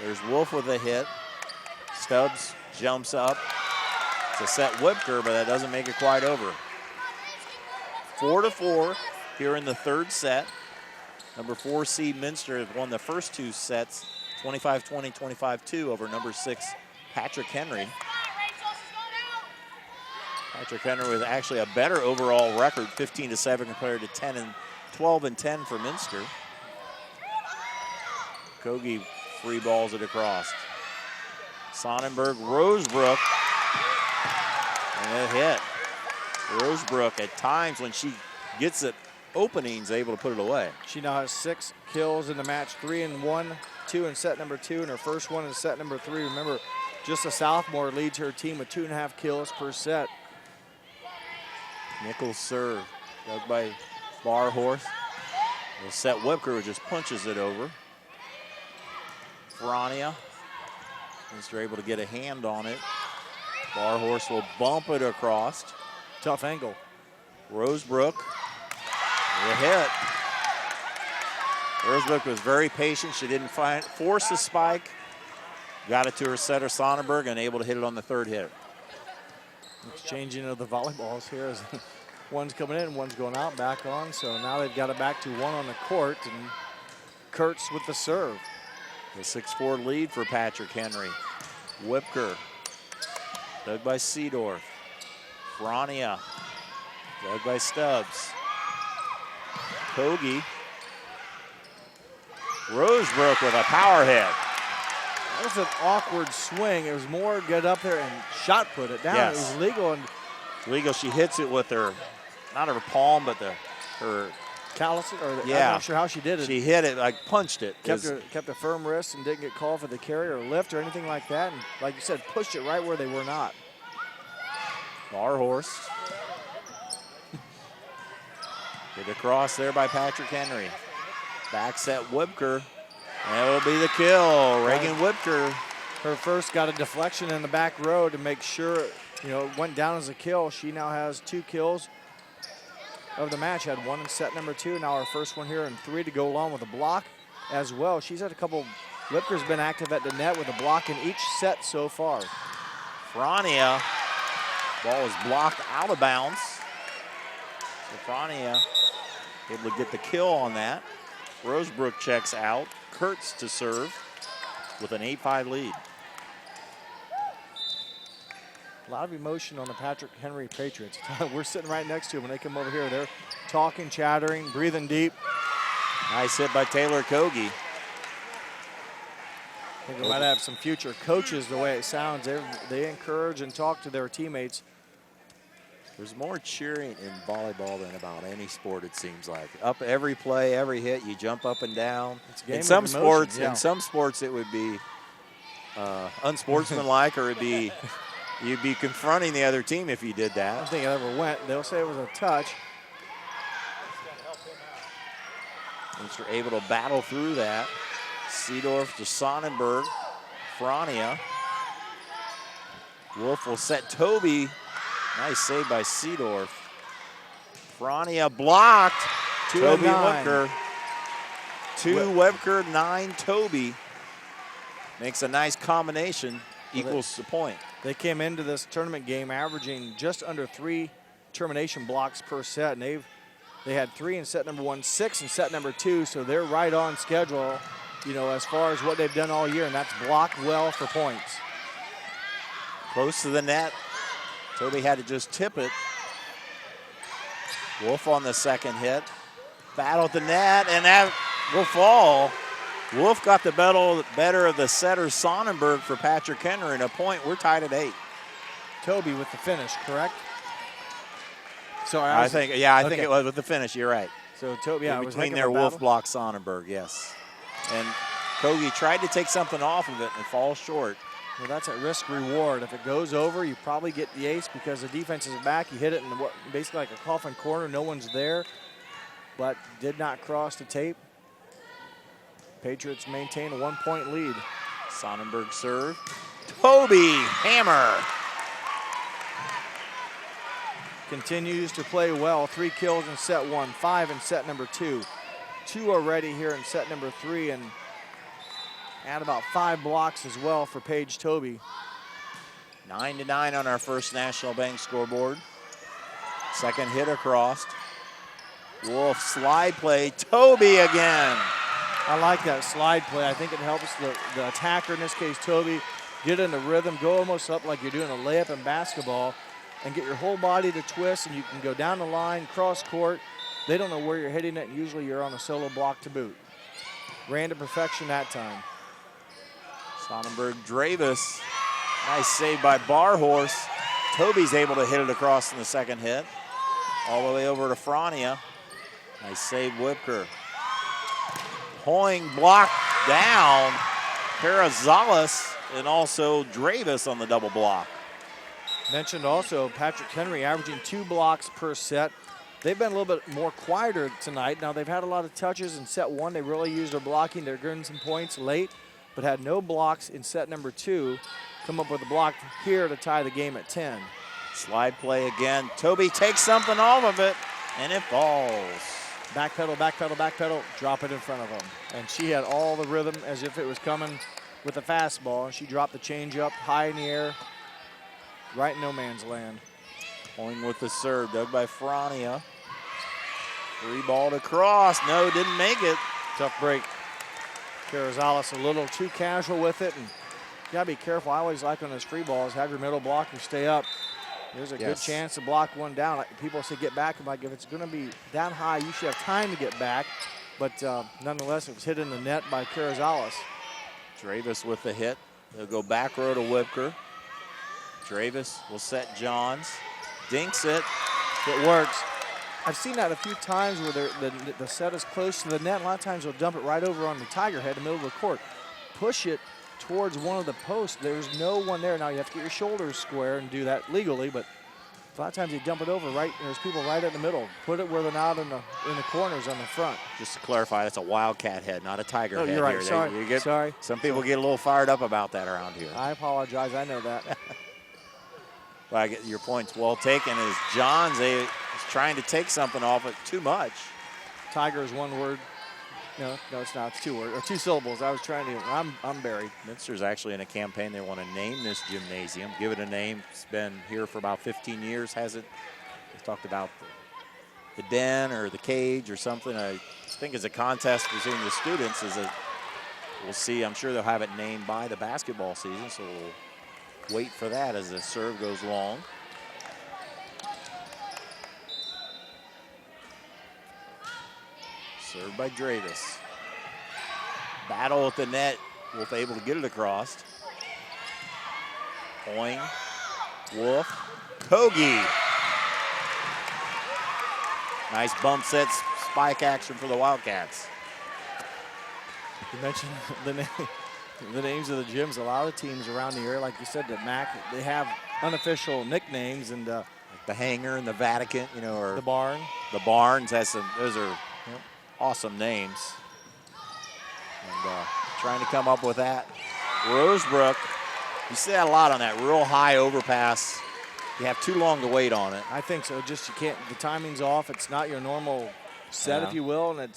There's Wolf with a hit. Stubbs jumps up to set Whipker, but that doesn't make it quite over. 4-4 here in the 3rd set. Number 4 seed Minster has won the first 2 sets, 25-20, 25-2 over number 6 Patrick Henry. Patrick Henry with actually a better overall record, 15-7 compared to 12-10 for Minster. Kogi free balls it across. Sonnenberg, Rosebrook, and a hit. Rosebrook at times when she gets it openings able to put it away. She now has 6 kills in the match, 3 in 1, 2 in set number 2, and her first one in set number 3. Remember, just a sophomore leads her team with 2.5 kills per set. Nichols serve, dug by Barhorse. The set Whipker just punches it over. Frania. Minster able to get a hand on it. Barhorse will bump it across. Tough angle. Rosebrook. The hit. Rosebrook was very patient. She didn't force the spike. Got it to her setter Sonnenberg and able to hit it on the 3rd hit. Exchanging of the volleyballs here as one's coming in, one's going out, back on. So now they've got it back to 1 on the court, and Kurtz with the serve. The 6-4 lead for Patrick Henry. Whipker, dug by Seedorf. Frania, dug by Stubbs. Kogi. Rosebrook with a power hit. That was an awkward swing. It was more get up there and shot put it down. Yes. It was legal. And legal. She hits it with her, not her palm, but her callus. Or yeah. I'm not sure how she did it. She hit it, like punched it. Kept a firm wrist and didn't get called for the carry or lift or anything like that. And like you said, pushed it right where they were not. Barhorse. Get across there by Patrick Henry. Back set Whipker. And it'll be the kill. Reagan Whipker. Her first got a deflection in the back row to make sure, it went down as a kill. She now has 2 kills of the match. Had 1 in set number 2. Now her first one here and 3 to go along with a block as well. She's had a couple. Whipker's been active at the net with a block in each set so far. Frania. Ball is blocked out of bounds. So Frania able to get the kill on that. Rosebrook checks out. Kurtz to serve with an 8-5 lead. A lot of emotion on the Patrick Henry Patriots. We're sitting right next to them when they come over here. They're talking, chattering, breathing deep. Nice hit by Taylor Kogi. I think we might have some future coaches the way it sounds. They encourage and talk to their teammates. There's more cheering in volleyball than about any sport, it seems like. Up every play, every hit, you jump up and down. In some sports, it would be unsportsmanlike, or you'd be confronting the other team if you did that. I don't think it ever went. They'll say it was a touch. Minster able to battle through that. Seedorf to Sonnenberg. Frania. Wolf will set Toby. Nice save by Seedorf. Frania blocked. Toby Whipker. 2 Whipker, 9 Toby. Makes a nice combination. Equals the point. They came into this tournament game averaging just under 3 termination blocks per set, and they had 3 in set number 1, 6 in set number 2, so they're right on schedule, as far as what they've done all year, and that's blocked well for points. Close to the net. Toby had to just tip it. Wolf on the second hit. Battle at the net, and that will fall. Wolf got the better of the setter Sonnenberg for Patrick Henry, and a point. We're tied at 8. Toby with the finish, correct? Sorry, I think it was with the finish. You're right. So Toby, yeah, in it was between heck of their a wolf battle. block Sonnenberg, yes. And Kogi tried to take something off of it and falls short. Well, that's a risk reward. If it goes over, you probably get the ace because the defense is back. You hit it in basically like a coffin corner. No one's there, but did not cross the tape. Patriots maintain a 1-point lead. Sonnenberg serve. Toby hammer. Continues to play well. 3 kills in set 1, 5 in set number 2. 2 already here in set number 3, and add about 5 blocks as well for Paige Toby. 9-9 on our first National Bank scoreboard. Second hit across. Wolf slide play. Toby again. I like that slide play. I think it helps the attacker, in this case Toby, get in the rhythm, go almost up like you're doing a layup in basketball, and get your whole body to twist, and you can go down the line, cross court. They don't know where you're hitting it, and usually you're on a solo block to boot. Ran to perfection that time. Sonnenberg Dravis. Nice save by Barhorse. Toby's able to hit it across in the second hit. All the way over to Frania. Nice save, Whipker. Hoyne blocked down. Carrizales and also Dravis on the double block. Mentioned also Patrick Henry averaging 2 blocks per set. They've been a little bit more quieter tonight. Now they've had a lot of touches in set 1. They really used their blocking. They're getting some points late, but had no blocks in set number 2. Come up with a block here to tie the game at 10. Slide play again. Toby takes something off of it, and it falls. Back pedal, back pedal, back pedal, drop it in front of him. And she had all the rhythm as if it was coming with a fastball. She dropped the changeup high in the air, right in no man's land. Hoyne with the serve, dug by Frania. Free ball to cross. No, didn't make it. Tough break. Carrizales a little too casual with it, and you gotta be careful. I always like on those free balls, have your middle blocker stay up. There's a good chance to block one down. Like people say get back. I'm like, if it's gonna be that high, you should have time to get back. But nonetheless, it was hit in the net by Carrizales. Dravis with the hit. They'll go back row to Whipker. Dravis will set Johns. Dinks it. It works. I've seen that a few times where the set is close to the net. A lot of times they'll dump it right over on the Tiger head in the middle of the court. Push it towards one of the posts. There's no one there. Now you have to get your shoulders square and do that legally, but a lot of times they dump it over right. There's people right in the middle. Put it where they're not in the corners on the front. Just to clarify, that's a Wildcat head, not a Tiger head. You're right. Here. Sorry. Some people get a little fired up about that around here. I apologize. I know that. Well, I get your point's well taken. As Johns is trying to take something off it too much. Tiger is one word. No, it's not. It's 2 words or 2 syllables. I was trying to. I'm buried. Minster's actually in a campaign. They want to name this gymnasium, give it a name. It's been here for about 15 years, hasn't? They talked about the den or the cage or something. I think it's a contest between the students. We'll see. I'm sure they'll have it named by the basketball season. So we'll wait for that as the serve goes long. Served by Dravis. Battle at the net. Wolf able to get it across. Hoyne. Wolf. Kogi. Nice bump set spike action for the Wildcats. You mentioned the names of the gyms. A lot of teams around the area, like you said, the MAC, they have unofficial nicknames, and like the Hangar and the Vatican, or the Barn. The Barns has some. Those are awesome names. And trying to come up with that. Rosebrook, you see that a lot on that real high overpass. You have too long to wait on it. I think so. Just you can't. The timing's off. It's not your normal set, if you will, and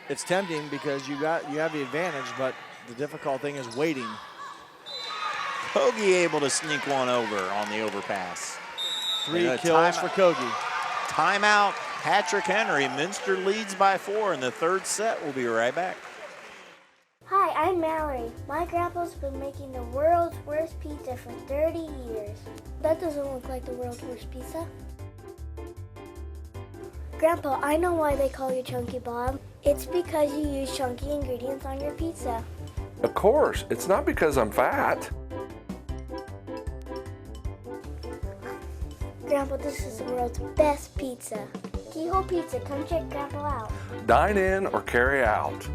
it's tempting because you have the advantage, but the difficult thing is waiting. Kogi able to sneak one over on the overpass. 3 kills for Kogi. Timeout, Patrick Henry. Minster leads by 4 in the third set. We'll be right back. Hi, I'm Mallory. My grandpa's been making the world's worst pizza for 30 years. That doesn't look like the world's worst pizza. Grandpa, I know why they call you Chunky Bob. It's because you use chunky ingredients on your pizza. Of course, it's not because I'm fat. Grandpa, this is the world's best pizza. Keyhole Pizza, come check Grandpa out. Dine in or carry out.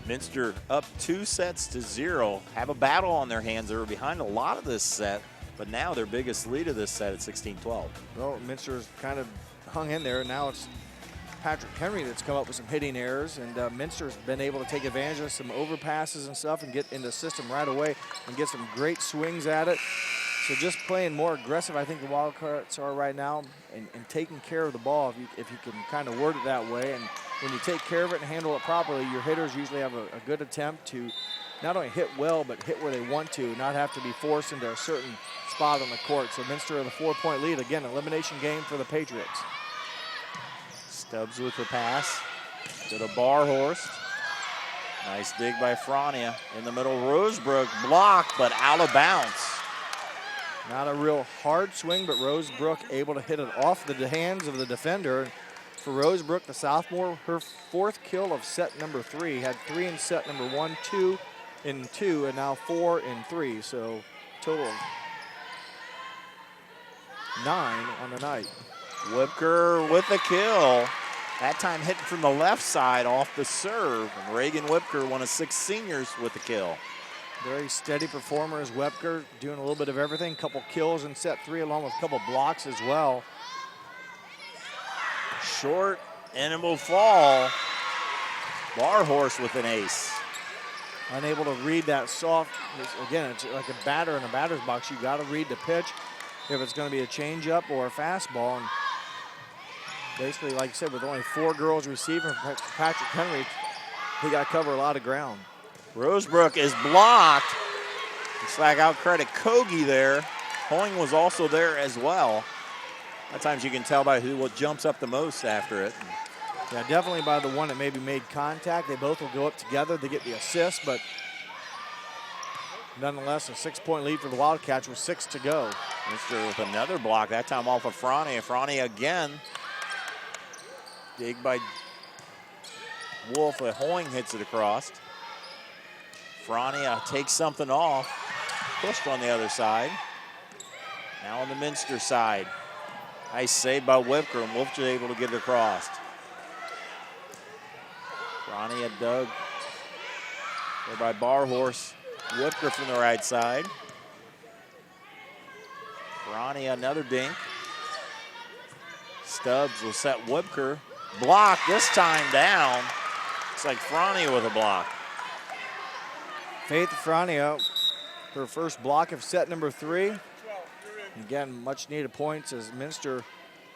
Minster up 2-0. Have a battle on their hands. They were behind a lot of this set, but now their biggest lead of this set at 16-12. Well, Minster's kind of hung in there. Now it's Patrick Henry that's come up with some hitting errors, and Minster's been able to take advantage of some overpasses and stuff and get into the system right away and get some great swings at it. So just playing more aggressive, I think the Wildcats are right now, and taking care of the ball, if you can kind of word it that way. And when you take care of it and handle it properly, your hitters usually have a good attempt to not only hit well, but hit where they want to, not have to be forced into a certain spot on the court. So Minster with a 4-point lead. Again, elimination game for the Patriots. Stubbs with the pass to the Barhorst. Nice dig by Frania. In the middle, Rosebrook blocked, but out of bounds. Not a real hard swing, but Rosebrook able to hit it off the hands of the defender. For Rosebrook, the sophomore, her 4th kill of set number 3. Had 3 in set number 1, 2 in 2, and now 4 in 3. So total of 9 on the night. Whipker with the kill. That time hitting from the left side off the serve. And Reagan Whipker, one of 6 seniors, with the kill. Very steady performer is Whipker, doing a little bit of everything. Couple kills in set 3, along with a couple blocks as well. Short, and it will fall. Barhorse with an ace. Unable to read that soft. Again, it's like a batter in a batter's box. You got to read the pitch if it's going to be a changeup or a fastball. And basically, like I said, with only 4 girls receiving from Patrick Henry, he got to cover a lot of ground. Rosebrook is blocked. Looks like I'll credit Kogi there. Hoyne was also there as well. At times you can tell by what jumps up the most after it. Yeah, definitely by the one that maybe made contact. They both will go up together. They get the assist, but nonetheless, a 6-point lead for the Wildcats with 6 to go. Minster with another block, that time off of Frania. Frania again. Dig by Wolf. Hoyne hits it across. Frania takes something off. Pushed on the other side. Now on the Minster side. Nice save by Whipker, and Wolf is able to get it across. Frania dug there by Barhorse. Whipker from the right side. Frania another dink. Stubbs will set Whipker. Block this time down. It's like Frania with a block. Faith Frania, her first block of set number 3. Again, much needed points as Minster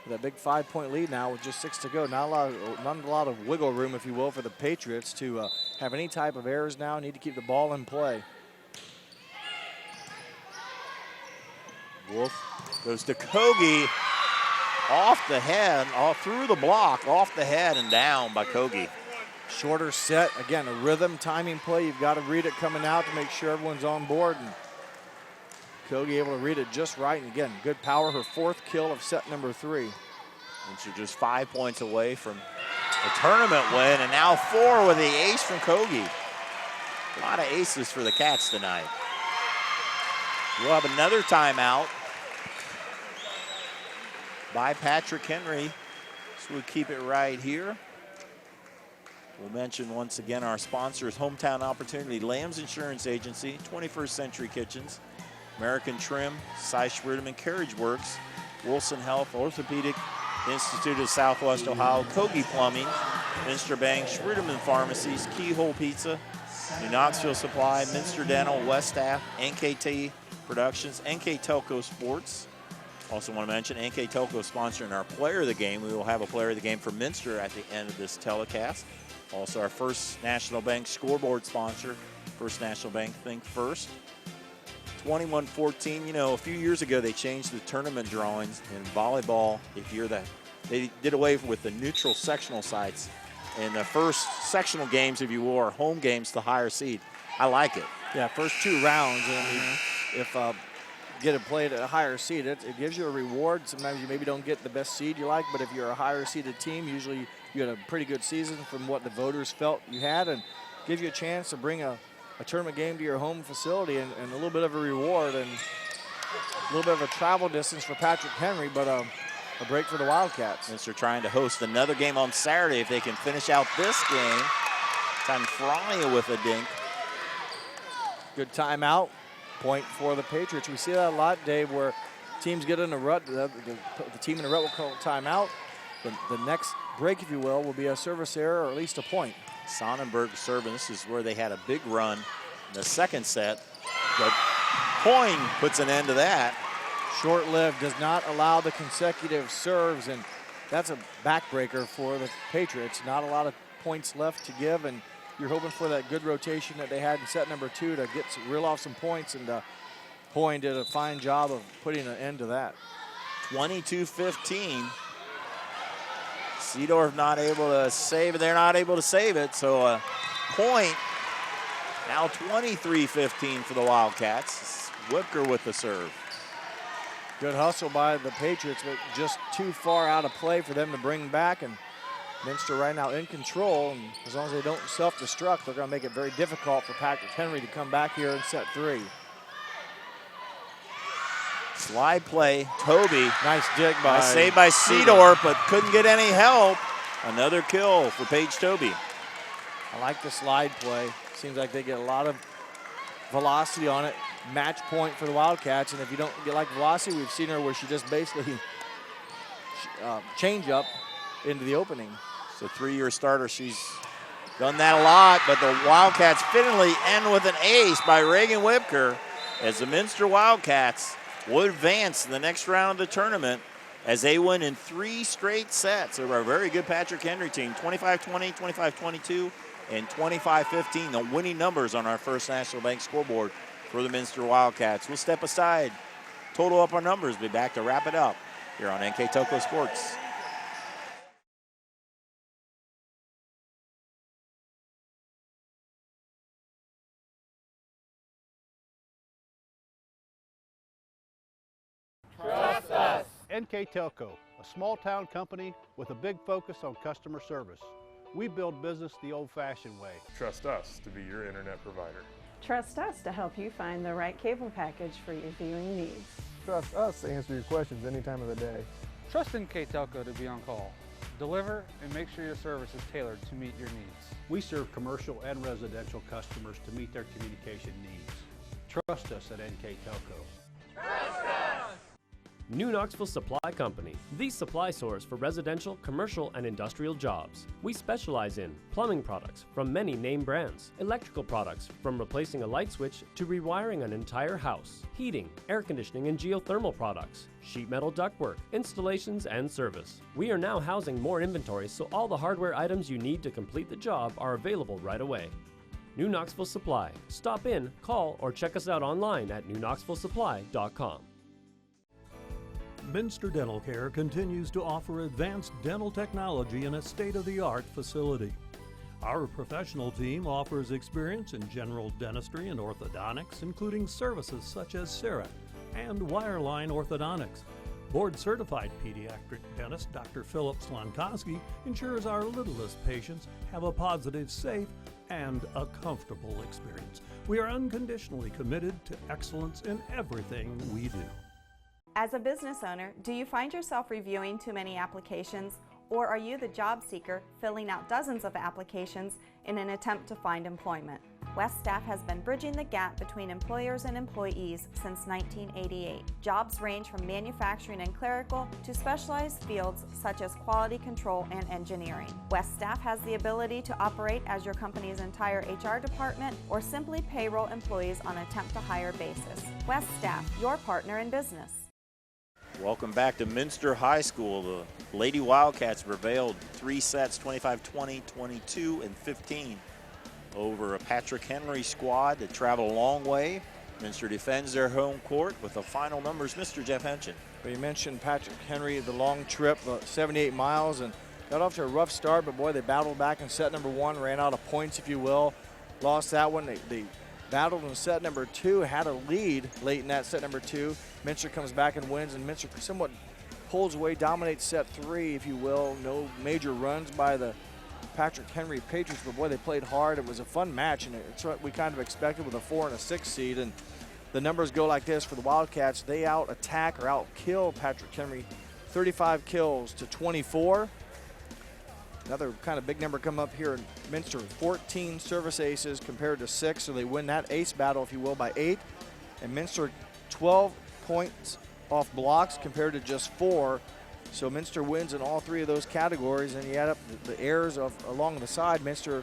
with a big 5-point lead now with just 6 to go. Not a lot of wiggle room, if you will, for the Patriots to have any type of errors now. Need to keep the ball in play. Wolf goes to Kogi. Off the head, through the block, off the head and down by Kogi. Shorter set, again, a rhythm, timing play. You've got to read it coming out to make sure everyone's on board. And Kogi able to read it just right. And again, good power, her 4th kill of set number 3. And she's just 5 points away from a tournament win. And now 4 with the ace from Kogi. A lot of aces for the Cats tonight. We'll have another timeout by Patrick Henry. So we'll keep it right here. We'll mention once again our sponsors: Hometown Opportunity, Lamb's Insurance Agency, 21st Century Kitchens, American Trim, Cy Schrudeman Carriage Works, Wilson Health, Orthopedic Institute of Southwest Ohio, Kogi Plumbing, Minster Bank, Schrudeman Pharmacies, Keyhole Pizza, New Knoxville Supply, Minster Dental, West Staff, NKT Productions, NKTelco Sports. Also want to mention NKTelco sponsoring our Player of the Game. We will have a Player of the Game for Minster at the end of this telecast. Also our First National Bank scoreboard sponsor, First National Bank, think first. 21-14, you know, a few years ago they changed the tournament drawings in volleyball. They did away with the neutral sectional sites. And the first sectional games, if you will, are home games to higher seed. I like it. Yeah, first 2 rounds, and if get it played at a higher seed, it gives you a reward. Sometimes you maybe don't get the best seed you like, but if you're a higher seeded team, usually you had a pretty good season from what the voters felt you had, and gives you a chance to bring a tournament game to your home facility and a little bit of a reward. And A little bit of a travel distance for Patrick Henry, but a break for the Wildcats. Minster trying to host another game on Saturday if they can finish out this game. Tanfrania with a dink. Good timeout. Point for the Patriots. We see that a lot, Dave, where teams get in a rut. The team in a rut will call timeout. The next break, if you will be a service error or at least a point. Sonnenberg serving. This is where they had a big run in the second set. But Hoyne puts an end to that. Short-lived, does not allow the consecutive serves, and that's a backbreaker for the Patriots. Not a lot of points left to give, and you're hoping for that good rotation that they had in set number 2 to reel off some points, and Hoyne did a fine job of putting an end to that. 22-15. Seedorf not able to save it. They're not able to save it, so a point. Now 23-15 for the Wildcats. Whipker with the serve. Good hustle by the Patriots, but just too far out of play for them to bring back, and Minster right now in control, and as long as they don't self-destruct, they're going to make it very difficult for Patrick Henry to come back here in set 3. Slide play, Toby. Nice dig by Nice save by Seedorf, but couldn't get any help. Another kill for Paige Toby. I like the slide play. Seems like they get a lot of velocity on it. Match point for the Wildcats, and if you don't get like velocity, we've seen her where she just basically change up into the opening. It's a 3-year starter. She's done that a lot, but the Wildcats finally end with an ace by Reagan Whipker as the Minster Wildcats would advance in the next round of the tournament as they win in 3 straight sets over a very good Patrick Henry team, 25-20, 25-22, and 25-15, the winning numbers on our First National Bank scoreboard for the Minster Wildcats. We'll step aside, total up our numbers, be back to wrap it up here on NKTelco Sports. Trust us. NKTelco, a small-town company with a big focus on customer service. We build business the old-fashioned way. Trust us to be your internet provider. Trust us to help you find the right cable package for your viewing needs. Trust us to answer your questions any time of the day. Trust NKTelco to be on call. Deliver and make sure your service is tailored to meet your needs. We serve commercial and residential customers to meet their communication needs. Trust us at NKTelco. Trust us! New Knoxville Supply Company, the supply source for residential, commercial, and industrial jobs. We specialize in plumbing products from many name brands, electrical products from replacing a light switch to rewiring an entire house, heating, air conditioning, and geothermal products, sheet metal ductwork, installations, and service. We are now housing more inventory, so all the hardware items you need to complete the job are available right away. New Knoxville Supply. Stop in, call, or check us out online at newknoxvillesupply.com. Minster Dental Care continues to offer advanced dental technology in a state-of-the-art facility. Our professional team offers experience in general dentistry and orthodontics, including services such as CEREC and wireline orthodontics. Board-certified pediatric dentist Dr. Philip Slonkowski ensures our littlest patients have a positive, safe, and a comfortable experience. We are unconditionally committed to excellence in everything we do. As a business owner, do you find yourself reviewing too many applications, or are you the job seeker filling out dozens of applications in an attempt to find employment? West Staff has been bridging the gap between employers and employees since 1988. Jobs range from manufacturing and clerical to specialized fields such as quality control and engineering. West Staff has the ability to operate as your company's entire HR department or simply payroll employees on an attempt-to-hire basis. West Staff, your partner in business. Welcome back to Minster High School. The Lady Wildcats prevailed 3 sets, 25-20, 22, and 15 over a Patrick Henry squad that traveled a long way. Minster defends their home court with the final numbers. Mr. Jeff Henson. Well, you mentioned Patrick Henry, the long trip, 78 miles, and got off to a rough start, but boy, they battled back in set number 1, ran out of points, if you will. Lost that one. They battled in set number 2, had a lead late in that set number 2. Minster comes back and wins, and Minster somewhat pulls away, dominates set 3, if you will. No major runs by the Patrick Henry Patriots, but boy, they played hard. It was a fun match, and it's what we kind of expected with a 4 and a 6 seed. And the numbers go like this for the Wildcats. They out-attack or out-kill Patrick Henry 35 kills to 24. Another kind of big number come up here in Minster, 14 service aces compared to 6, so they win that ace battle, if you will, by 8. And Minster 12 points off blocks compared to just 4. So Minster wins in all 3 of those categories, and you add up the errors along the side. Minster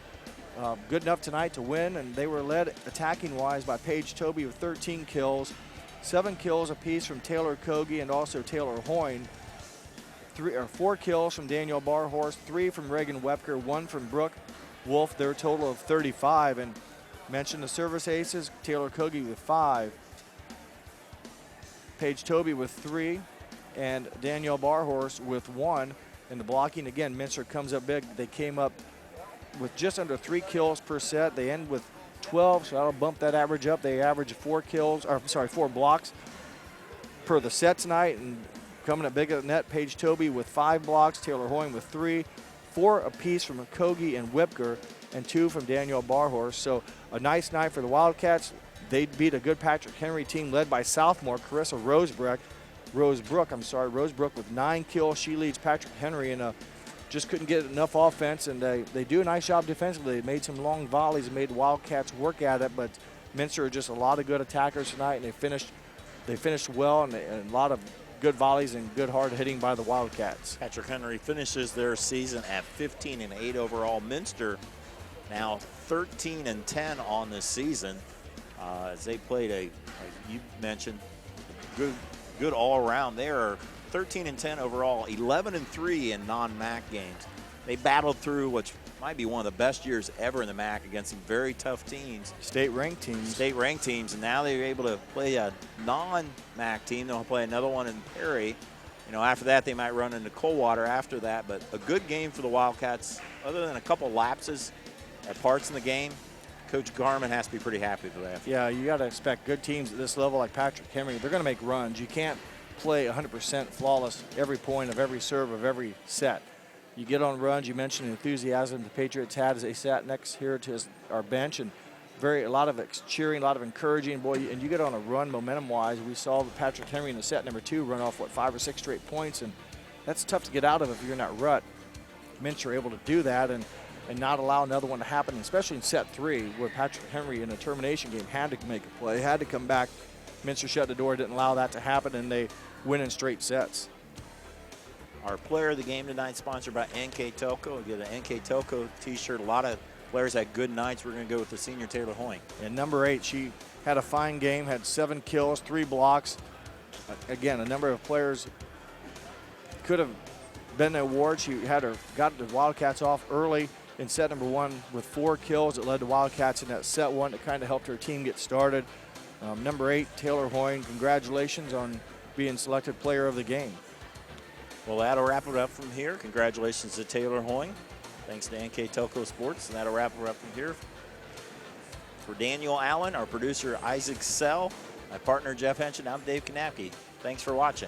good enough tonight to win, and they were led attacking-wise by Paige Toby with 13 kills, 7 kills apiece from Taylor Kogi and also Taylor Hoyne. 4 kills from Danielle Barhorst, 3 from Reagan Wepker, 1 from Brooke Wolf, their total of 35. And mentioned the service aces, Taylor Kogi with 5, Paige Toby with 3, and Danielle Barhorst with 1. And the blocking, again, Minster comes up big. They came up with just under 3 kills per set. They end with 12, so that'll bump that average up. They average 4 blocks per the set tonight. And coming up big at the net, Paige Toby with 5 blocks, Taylor Hoyne with 3, 4 apiece from Kogi and Wipker, and 2 from Danielle Barhorst. So a nice night for the Wildcats. They beat a good Patrick Henry team led by sophomore Carissa Rosebrook with 9 kills. She leads Patrick Henry, and just couldn't get enough offense. And they do a nice job defensively. They made some long volleys and made Wildcats work at it, but Minster are just a lot of good attackers tonight, and they finished well, and a lot of good volleys and good hard hitting by the Wildcats. Patrick Henry finishes their season at 15-8 overall. Minster now 13-10 on this season, as they played you mentioned, good all around. They are 13-10 overall, 11-3 in non-MAC games. They battled through which might be one of the best years ever in the MAC against some very tough teams. State-ranked teams. And now they're able to play a non-MAC team. They'll play another one in Perry. After that, they might run into Coldwater after that. But a good game for the Wildcats. Other than a couple lapses at parts in the game, Coach Garman has to be pretty happy with that. Yeah, you got to expect good teams at this level like Patrick Henry. They're going to make runs. You can't play 100% flawless every point of every serve of every set. You get on runs. You mentioned the enthusiasm the Patriots had as they sat next here to our bench, and a lot of cheering, a lot of encouraging. Boy, and you get on a run momentum-wise. We saw Patrick Henry in the set number 2 run off 5 or 6 straight points, and that's tough to get out of if you're in that rut. Minster are able to do that and not allow another one to happen, especially in set 3, where Patrick Henry in a termination game had to make a play, had to come back. Minster shut the door, didn't allow that to happen, and they win in straight sets. Our player of the game tonight, sponsored by NKTelco. We get an NKTelco t-shirt. A lot of players had good nights. We're going to go with the senior Taylor Hoyne. And number 8, she had a fine game, had 7 kills, 3 blocks. Again, a number of players could have been the award. She got the Wildcats off early in set number 1 with 4 kills. It led to Wildcats in that set 1 that kind of helped her team get started. Number 8, Taylor Hoyne, congratulations on being selected player of the game. Well, that'll wrap it up from here. Congratulations to Taylor Hoyne. Thanks to NKTelco Sports. And that'll wrap it up from here. For Daniel Allen, our producer Isaac Sell, my partner Jeff Henson, I'm Dave Kanapke. Thanks for watching.